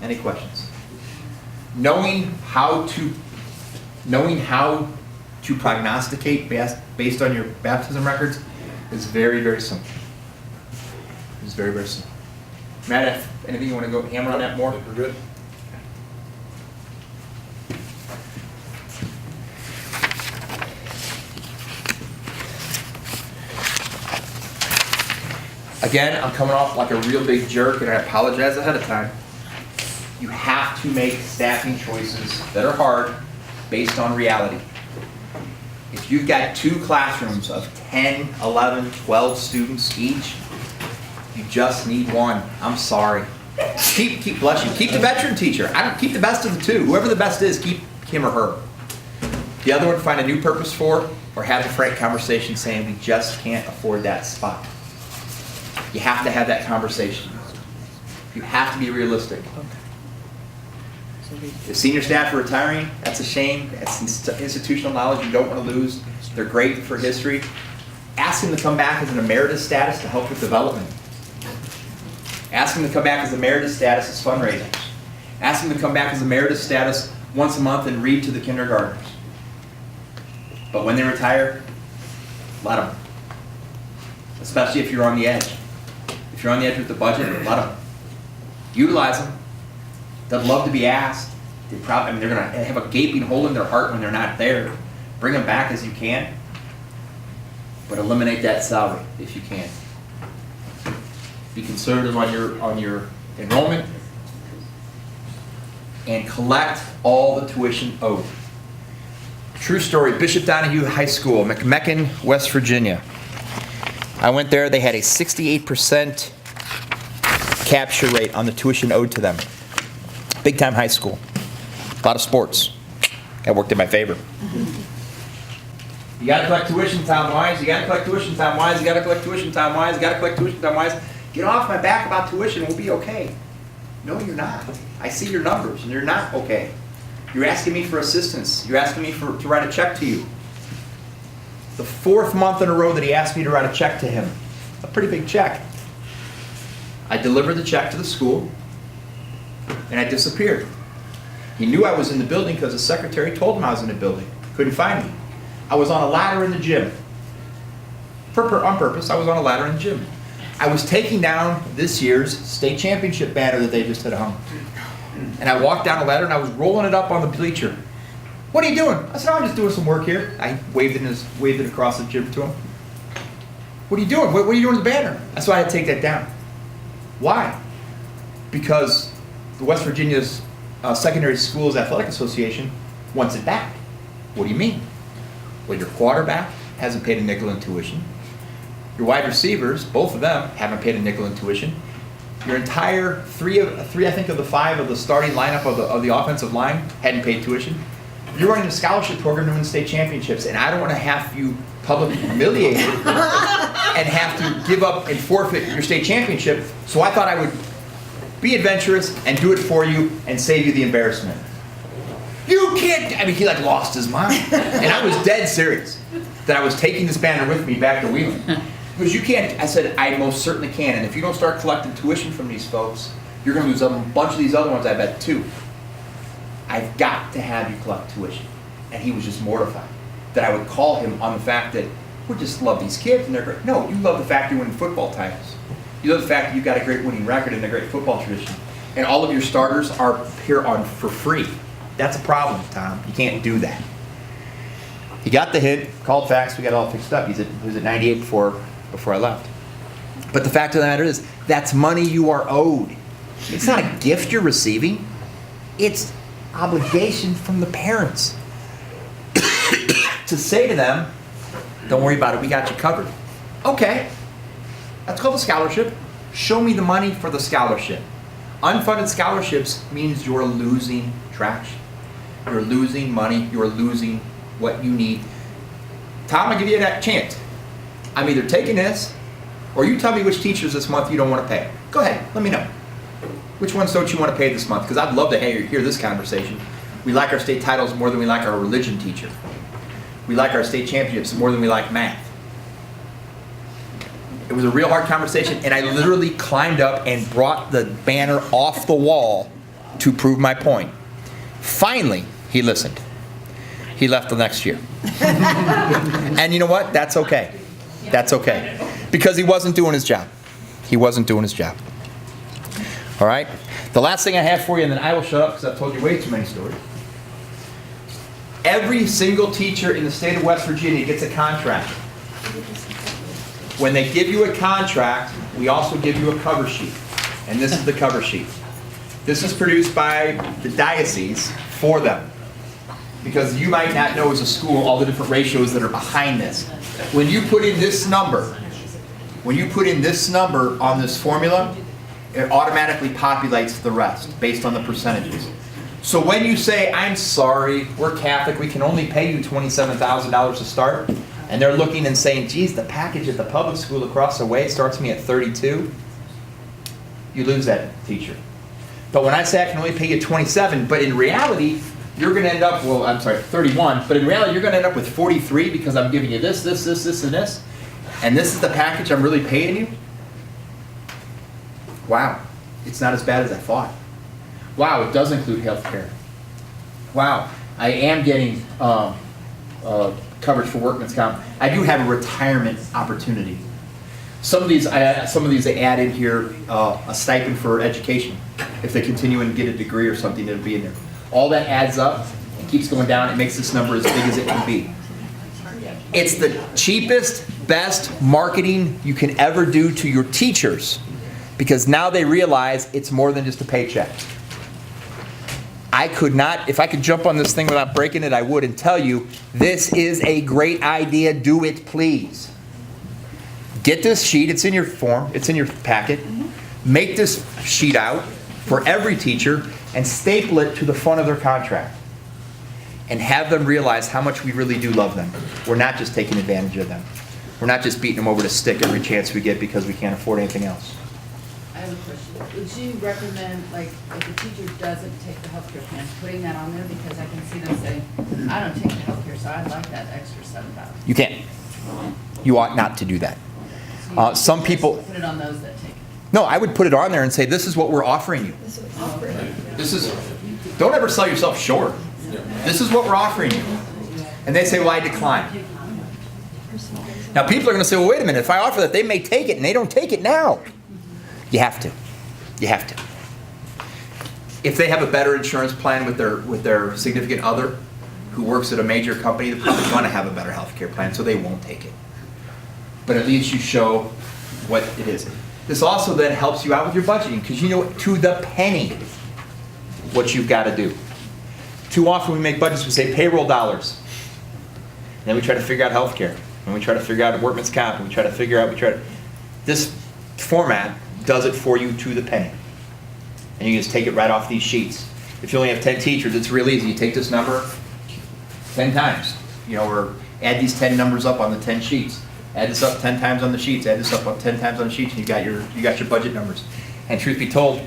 A: Any questions? Knowing how to prognosticate based on your baptism records is very, very simple. It's very, very simple. Matt, anything you want to go hammer on that more? We're good. Again, I'm coming off like a real big jerk, and I apologize ahead of time. You have to make staffing choices that are hard based on reality. If you've got 2 classrooms of 10, 11, 12 students each, you just need 1. I'm sorry. Bless you. Keep the veteran teacher. Keep the best of the 2. Whoever the best is, keep him or her. The other one, find a new purpose for, or have a frank conversation saying, we just can't afford that spot. You have to have that conversation. You have to be realistic. If senior staff are retiring, that's a shame. That's institutional knowledge you don't want to lose. They're great for history. Ask them to come back as an emeritus status to help with development. Ask them to come back as emeritus status as fundraisers. Ask them to come back as emeritus status once a month and read to the kindergartners.
C: But when they retire, let them. Especially if you're on the edge. If you're on the edge with the budget, let them. Utilize them. They'd love to be asked. They're going to have a gaping hole in their heart when they're not there. Bring them back as you can. But eliminate that salary if you can. Be conservative on your enrollment. And collect all the tuition owed. True story, Bishop Donahue High School, McMecken, West Virginia. I went there, they had a 68% capture rate on the tuition owed to them. Big time high school. A lot of sports. That worked in my favor. You gotta collect tuition town-wise, you gotta collect tuition town-wise, you gotta collect tuition town-wise, you gotta collect tuition town-wise. Get off my back about tuition, we'll be okay. No, you're not. I see your numbers, and you're not okay. You're asking me for assistance. You're asking me to write a check to you. The 4th month in a row that he asked me to write a check to him. A pretty big check. I delivered the check to the school, and I disappeared. He knew I was in the building because the secretary told him I was in the building. Couldn't find me. I was on a ladder in the gym. On purpose, I was on a ladder in the gym. I was taking down this year's state championship banner that they just had hung. And I walked down a ladder and I was rolling it up on the bleacher. What are you doing? I said, oh, I'm just doing some work here. I waved it across the gym to him. What are you doing? What are you doing with the banner? That's why I had to take that down. Why? Because the West Virginia's Secondary Schools Athletic Association wants it back. What do you mean? Well, your quarterback hasn't paid a nickel in tuition. Your wide receivers, both of them, haven't paid a nickel in tuition. Your entire three, I think, of the 5 of the starting lineup of the offensive line hadn't paid tuition. You're running a scholarship program to win state championships, and I don't want to have you publicly humiliated and have to give up and forfeit your state championship. So I thought I would be adventurous and do it for you and save you the embarrassment. You can't. I mean, he lost his mind, and I was dead serious that I was taking this banner with me back to Wheeling. Because you can't, I said, I most certainly can. And if you don't start collecting tuition from these folks, you're going to lose a bunch of these other ones, I bet, too. I've got to have you collect tuition. And he was just mortified that I would call him on the fact that we just love these kids and they're great. No, you love the fact you're winning football titles. You love the fact that you've got a great winning record and a great football tradition. And all of your starters are here on for free. That's a problem, Tom. You can't do that. He got the hint, called fax, we got it all fixed up. He was at 98 before I left. But the fact of the matter is, that's money you are owed. It's not a gift you're receiving. It's obligation from the parents. To say to them, don't worry about it, we got you covered. Okay, that's called a scholarship. Show me the money for the scholarship. Unfunded scholarships means you're losing traction. You're losing money, you're losing what you need. Tom, I'll give you that chance. I'm either taking this, or you tell me which teachers this month you don't want to pay. Go ahead, let me know. Which ones don't you want to pay this month? Because I'd love to hear this conversation. We like our state titles more than we like our religion teacher. We like our state championships more than we like math. It was a real hard conversation, and I literally climbed up and brought the banner off the wall to prove my point. Finally, he listened. He left the next year. And you know what? That's okay. That's okay. Because he wasn't doing his job. He wasn't doing his job. All right? The last thing I have for you, and then I will shut up because I've told you way too many stories. Every single teacher in the state of West Virginia gets a contract. When they give you a contract, we also give you a cover sheet. And this is the cover sheet. This is produced by the diocese for them. Because you might not know as a school all the different ratios that are behind this. When you put in this number, on this formula, it automatically populates the rest based on the percentages. So when you say, I'm sorry, we're Catholic, we can only pay you $27,000 to start, and they're looking and saying, geez, the package at the public school across the way starts me at 32, you lose that teacher. But when I say I can only pay you 27, but in reality, you're going to end up, 31, but in reality, you're going to end up with 43 because I'm giving you this, and this, and this is the package I'm really paying you? Wow, it's not as bad as I thought. Wow, it does include health care. Wow, I am getting coverage for workman's comp, I do have a retirement opportunity. Some of these they added here, a stipend for education. If they continue and get a degree or something, it'll be in there. All that adds up and keeps going down. It makes this number as big as it can be. It's the cheapest, best marketing you can ever do to your teachers, because now they realize it's more than just a paycheck. I could not, if I could jump on this thing without breaking it, I would, and tell you, this is a great idea. Do it, please. Get this sheet. It's in your form. It's in your packet. Make this sheet out for every teacher and staple it to the front of their contract. And have them realize how much we really do love them. We're not just taking advantage of them. We're not just beating them over the stick every chance we get because we can't afford anything else.
F: I have a question. Would you recommend, like, if a teacher doesn't take the healthcare plan, putting that on there? Because I can see them saying, I don't take the healthcare, so I'd like that extra $7,000.
C: You can't. You ought not to do that. Some people...
F: Put it on those that take it.
C: No, I would put it on there and say, this is what we're offering you.
H: This is offering.
C: This is... Don't ever sell yourself short. This is what we're offering you. And they say, well, I decline. Now, people are going to say, well, wait a minute. If I offer that, they may take it, and they don't take it now. You have to. You have to. If they have a better insurance plan with their significant other who works at a major company, they're probably going to have a better health care plan, so they won't take it. But at least you show what it is. This also then helps you out with your budgeting, because you know to the penny what you've got to do. Too often we make budgets, we say payroll dollars. And then we try to figure out health care. And we try to figure out workman's comp. And we try to figure out, this format does it for you to the penny. And you can just take it right off these sheets. If you only have 10 teachers, it's real easy. You take this number 10 times. You know, or add these 10 numbers up on the 10 sheets. Add this up 10 times on the sheets. Add this up 10 times on the sheets, and you got your budget numbers. And truth be told,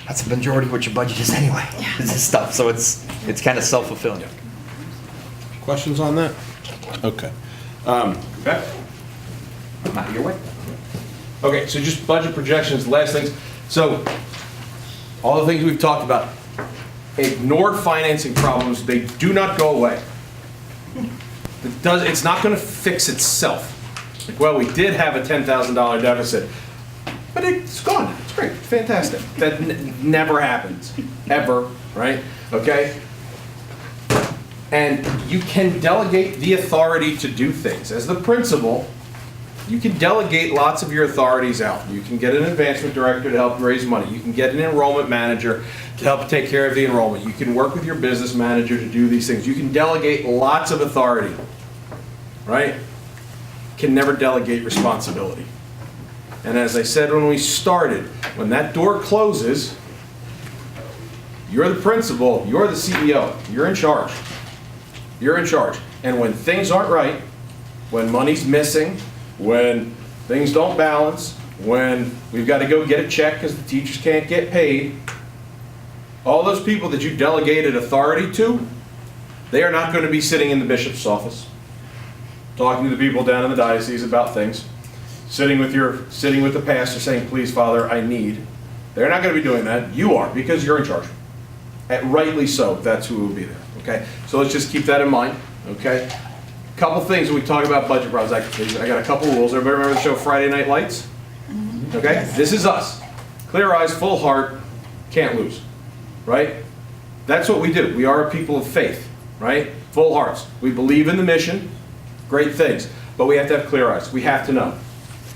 C: that's the majority of what your budget is anyway. This is stuff, so it's kind of self-fulfilling.
B: Questions on that? Okay.
C: Okay. Not your way.
B: Okay, so just budget projections, last things. So, all the things we've talked about, ignored financing problems, they do not go away. It's not going to fix itself. Like, well, we did have a $10,000 deficit, but it's gone. It's great. It's fantastic. That never happens. Ever. Right? Okay? And you can delegate the authority to do things. As the principal, you can delegate lots of your authorities out. You can get an advancement director to help raise money. You can get an enrollment manager to help take care of the enrollment. You can work with your business manager to do these things. You can delegate lots of authority. Right? Can never delegate responsibility. And as I said when we started, when that door closes, you're the principal, you're the CEO, you're in charge. You're in charge. And when things aren't right, when money's missing, when things don't balance, when we've got to go get a check because the teachers can't get paid, all those people that you delegated authority to, they are not going to be sitting in the bishop's office, talking to the people down in the diocese about things, sitting with the pastor saying, please, Father, I need. They're not going to be doing that. You are, because you're in charge. And rightly so, that's who will be there. Okay? So let's just keep that in mind. Okay? Couple things when we talk about budget problems. I got a couple rules. Everybody remember the show Friday Night Lights? Okay? This is us. Clear eyes, full heart, can't lose. Right? That's what we do. We are a people of faith. Right? Full hearts. We believe in the mission. Great things. But we have to have clear eyes. We have to know.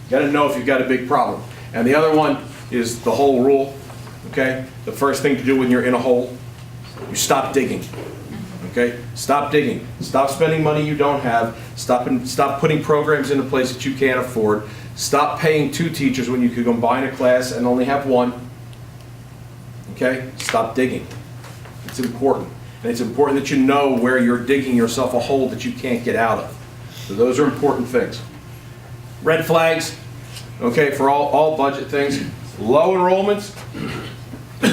B: You got to know if you've got a big problem. And the other one is the hole rule. Okay? The first thing to do when you're in a hole, you stop digging. Okay? Stop digging. Stop spending money you don't have. Stop putting programs into place that you can't afford. Stop paying 2 teachers when you could combine a class and only have 1. Okay? Stop digging. It's important. And it's important that you know where you're digging yourself a hole that you can't get out of. So those are important things. Red flags, okay, for all budget things. Low enrollments,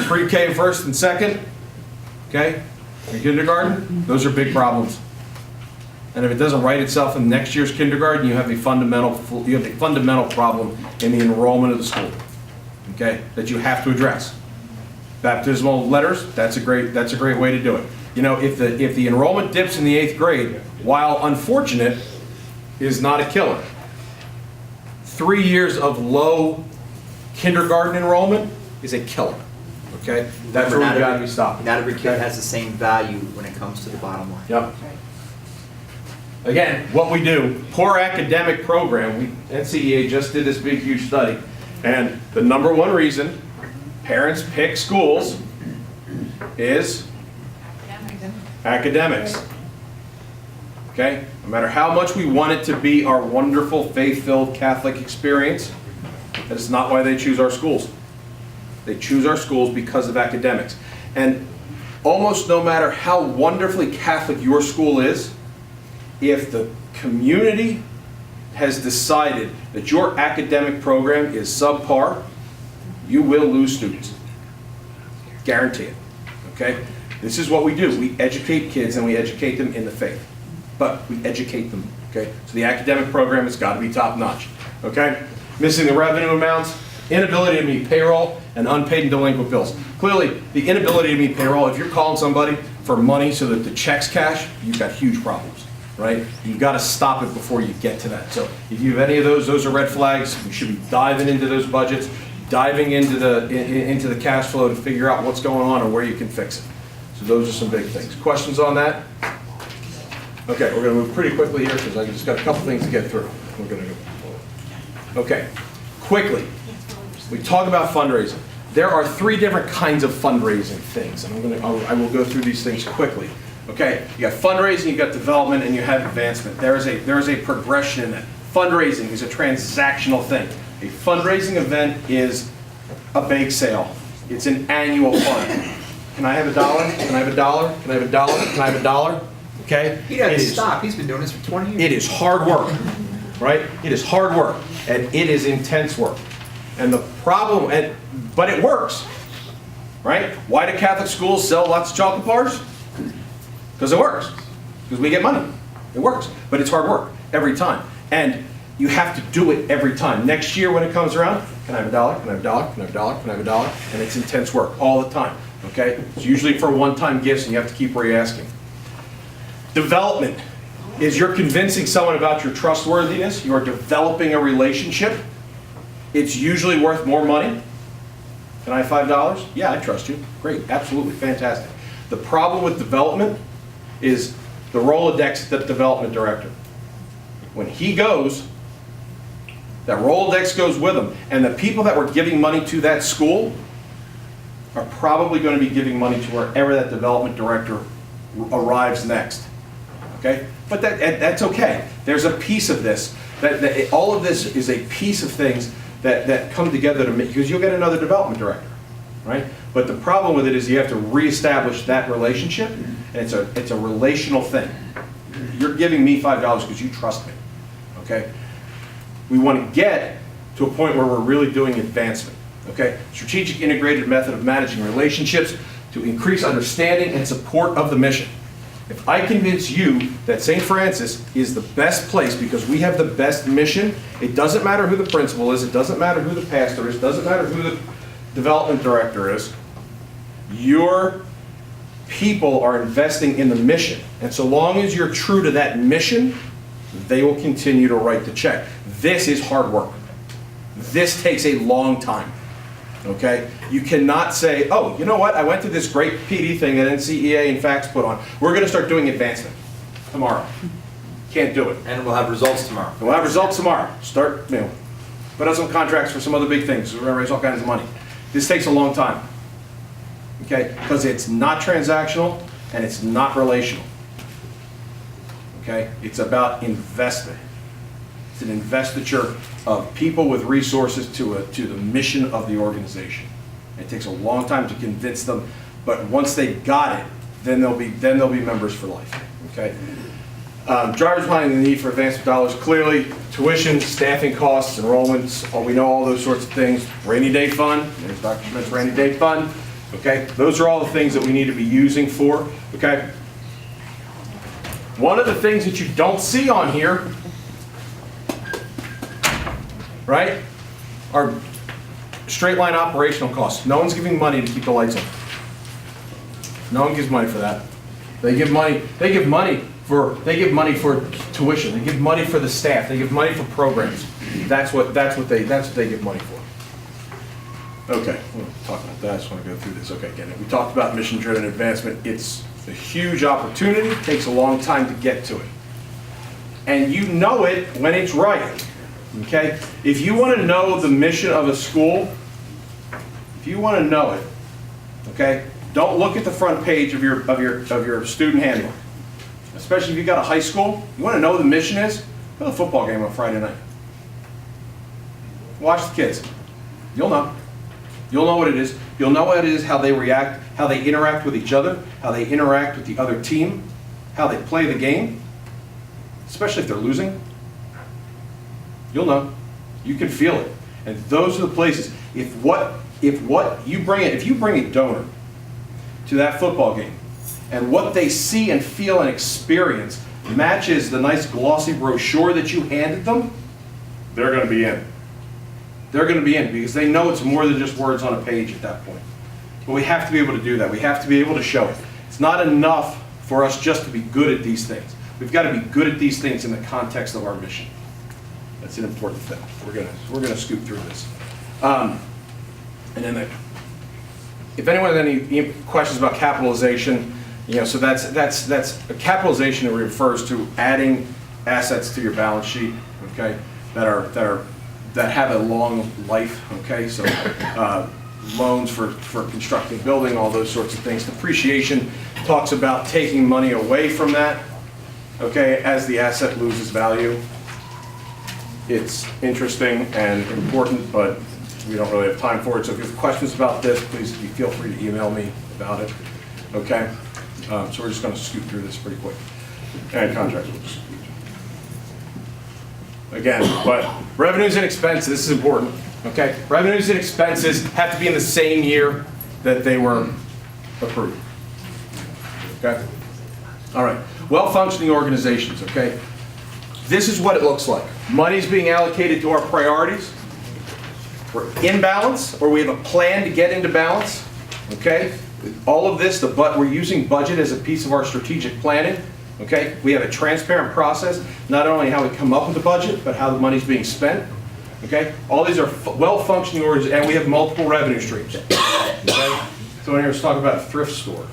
B: pre-K first and second, okay, in kindergarten, those are big problems. And if it doesn't right itself in next year's kindergarten, you have a fundamental problem in the enrollment of the school, okay, that you have to address. Baptismal letters, that's a great way to do it. You know, if the enrollment dips in the 8th grade, while unfortunate, is not a killer. 3 years of low kindergarten enrollment is a killer, okay? That's where we gotta be stopping.
C: Not every kid has the same value when it comes to the bottom line.
B: Yep. Again, what we do, poor academic program, NCEA just did this big, huge study, and the number one reason parents pick schools is academics. Okay? No matter how much we want it to be our wonderful, faith-filled Catholic experience, that is not why they choose our schools. They choose our schools because of academics. And almost no matter how wonderfully Catholic your school is, if the community has decided that your academic program is subpar, you will lose students. Guarantee it. Okay? This is what we do. We educate kids and we educate them in the faith. But we educate them. Okay? So the academic program has got to be top notch. Okay? Missing the revenue amounts, inability to meet payroll, and unpaid and delinquent bills. Clearly, the inability to meet payroll, if you're calling somebody for money so that the checks cash, you've got huge problems. Right? You've got to stop it before you get to that. So if you have any of those are red flags. We should be diving into those budgets, diving into the cash flow to figure out what's going on and where you can fix it. So those are some big things. Questions on that? Okay, we're going to move pretty quickly here because I just got a couple things to get through. We're going to go. Okay, quickly. We talk about fundraising. There are 3 different kinds of fundraising things, and I will go through these things quickly. Okay, you got fundraising, you got development, and you have advancement. There is a progression in that. Fundraising is a transactional thing. A fundraising event is a bake sale. It's an annual fund. Can I have $1? Can I have $1? Can I have $1? Can I have $1? Okay?
C: He doesn't stop. He's been doing this for 20 years.
B: It is hard work, right? It is hard work, and it is intense work. And the problem, but it works, right? Why do Catholic schools sell lots of chocolate bars? Because it works. Because we get money. It works. But it's hard work every time. And you have to do it every time. Next year when it comes around, can I have $1? Can I have $1? Can I have $1? Can I have $1? And it's intense work all the time. Okay? It's usually for one-time gifts and you have to keep re-asking. Development is you're convincing someone about your trustworthiness. You're developing a relationship. It's usually worth more money. Can I have $5? Yeah, I trust you. Great. Absolutely. Fantastic. The problem with development is the Rolodex of the development director. When he goes, that Rolodex goes with him. And the people that were giving money to that school are probably going to be giving money to wherever that development director arrives next. Okay? But that's okay. There's a piece of this. All of this is a piece of things that come together to make, because you'll get another development director. Right? But the problem with it is you have to reestablish that relationship, and it's a relational thing. You're giving me $5 because you trust me. Okay? We want to get to a point where we're really doing advancement. Okay? Strategic integrated method of managing relationships to increase understanding and support of the mission. If I convince you that St. Francis is the best place because we have the best mission, it doesn't matter who the principal is, it doesn't matter who the pastor is, it doesn't matter who the development director is, your people are investing in the mission. And so long as you're true to that mission, they will continue to write the check. This is hard work. This takes a long time. Okay? You cannot say, oh, you know what? I went through this great PD thing that NCEA and FACTS put on. We're going to start doing advancement tomorrow. Can't do it.
C: And we'll have results tomorrow.
B: We'll have results tomorrow. Start, put out some contracts for some other big things. We're going to raise all kinds of money. This takes a long time. Okay? Because it's not transactional and it's not relational. Okay? It's about investment. It's an investiture of people with resources to the mission of the organization. It takes a long time to convince them, but once they got it, then they'll be members for life. Okay. Drivers behind the need for advancement dollars, clearly tuition, staffing costs, enrollments, we know all those sorts of things. Rainy day fund, there's Dr. Schmidt's rainy day fund. Okay, those are all the things that we need to be using for. Okay. One of the things that you don't see on here, right, are straight line operational costs. No one's giving money to keep the lights on. No one gives money for that. They give money for tuition, they give money for the staff, they give money for programs. That's what they give money for. Okay, we'll talk about that. I just want to go through this. Okay, again, we talked about mission-driven advancement. It's a huge opportunity. It takes a long time to get to it. And you know it when it's right. Okay? If you want to know the mission of a school, if you want to know it, okay, don't look at the front page of your student handbook. Especially if you've got a high school, you want to know what the mission is? Go to the football game on Friday night. Watch the kids. You'll know. You'll know what it is. You'll know what it is, how they react, how they interact with each other, how they interact with the other team, how they play the game, especially if they're losing. You'll know. You can feel it. And those are the places. If you bring a donor to that football game, and what they see and feel and experience matches the nice glossy brochure that you handed them, they're going to be in. They're going to be in because they know it's more than just words on a page at that point. But we have to be able to do that. We have to be able to show it. It's not enough for us just to be good at these things. We've got to be good at these things in the context of our mission. That's an important thing. We're going to scoot through this. And then if anyone has any questions about capitalization, so that's capitalization refers to adding assets to your balance sheet, okay, that have a long life, okay, so loans for constructing building, all those sorts of things. Depreciation talks about taking money away from that, okay, as the asset loses value. It's interesting and important, but we don't really have time for it, so if you have questions about this, please feel free to email me about it, okay? So we're just going to scoot through this pretty quick. And contracts, we'll just again, but revenues and expenses, this is important, okay? Revenues and expenses have to be in the same year that they were approved, okay? All right, well-functioning organizations, okay? This is what it looks like. Money's being allocated to our priorities. We're in balance, or we have a plan to get into balance, okay? All of this, we're using budget as a piece of our strategic planning. Okay, we have a transparent process, not only how we come up with the budget, but how the money's being spent. Okay, all these are well-functioning organizations, and we have multiple revenue streams. Okay, so when here's talking about a thrift store,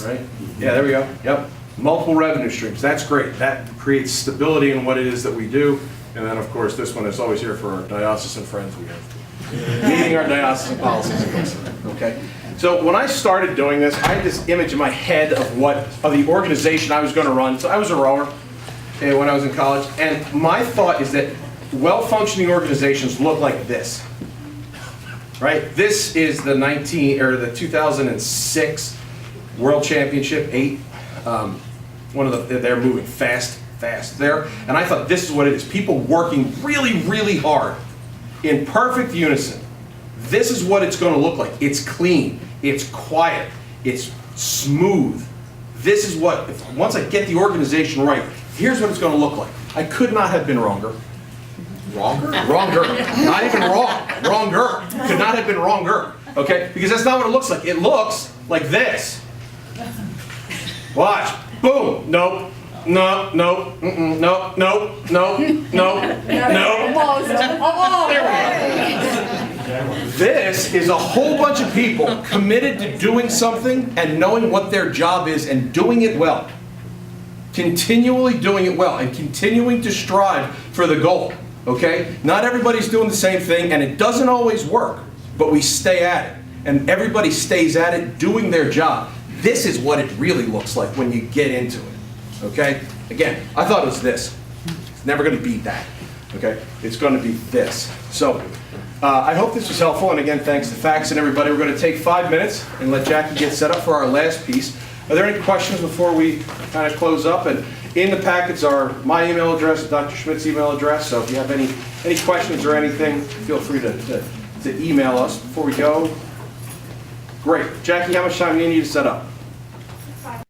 B: right? Yeah, there we go. Yep, multiple revenue streams. That's great. That creates stability in what it is that we do. And then, of course, this one is always here for our diocesan friends. We have meeting our diocesan policies. Okay. So when I started doing this, I had this image in my head of the organization I was going to run. So I was a rower when I was in college, and my thought is that well-functioning organizations look like this, right? This is the 2006 World Championship 8. They're moving fast there, and I thought this is what it is. People working really, really hard in perfect unison. This is what it's going to look like. It's clean. It's quiet. It's smooth. This is what, once I get the organization right, here's what it's going to look like. I could not have been wronger. Wronger? Wronger. Not even wrong. Wronger. Could not have been wronger. Okay? Because that's not what it looks like. It looks like this. Watch. Boom. Nope. No, no, no, no, no, no, no. There we go. This is a whole bunch of people committed to doing something and knowing what their job is and doing it well. Continually doing it well and continuing to strive for the goal. Okay? Not everybody's doing the same thing, and it doesn't always work, but we stay at it. And everybody stays at it doing their job. This is what it really looks like when you get into it. Okay? Again, I thought it was this. It's never going to be that. Okay? It's going to be this. So, I hope this was helpful, and again, thanks to Fax and everybody. We're going to take 5 minutes and let Jackie get set up for our last piece. Are there any questions before we kind of close up? And in the packets are my email address, Dr. Schmidt's email address, so if you have any questions or anything, feel free to email us before we go. Great. Jackie, how much time do you need to set up?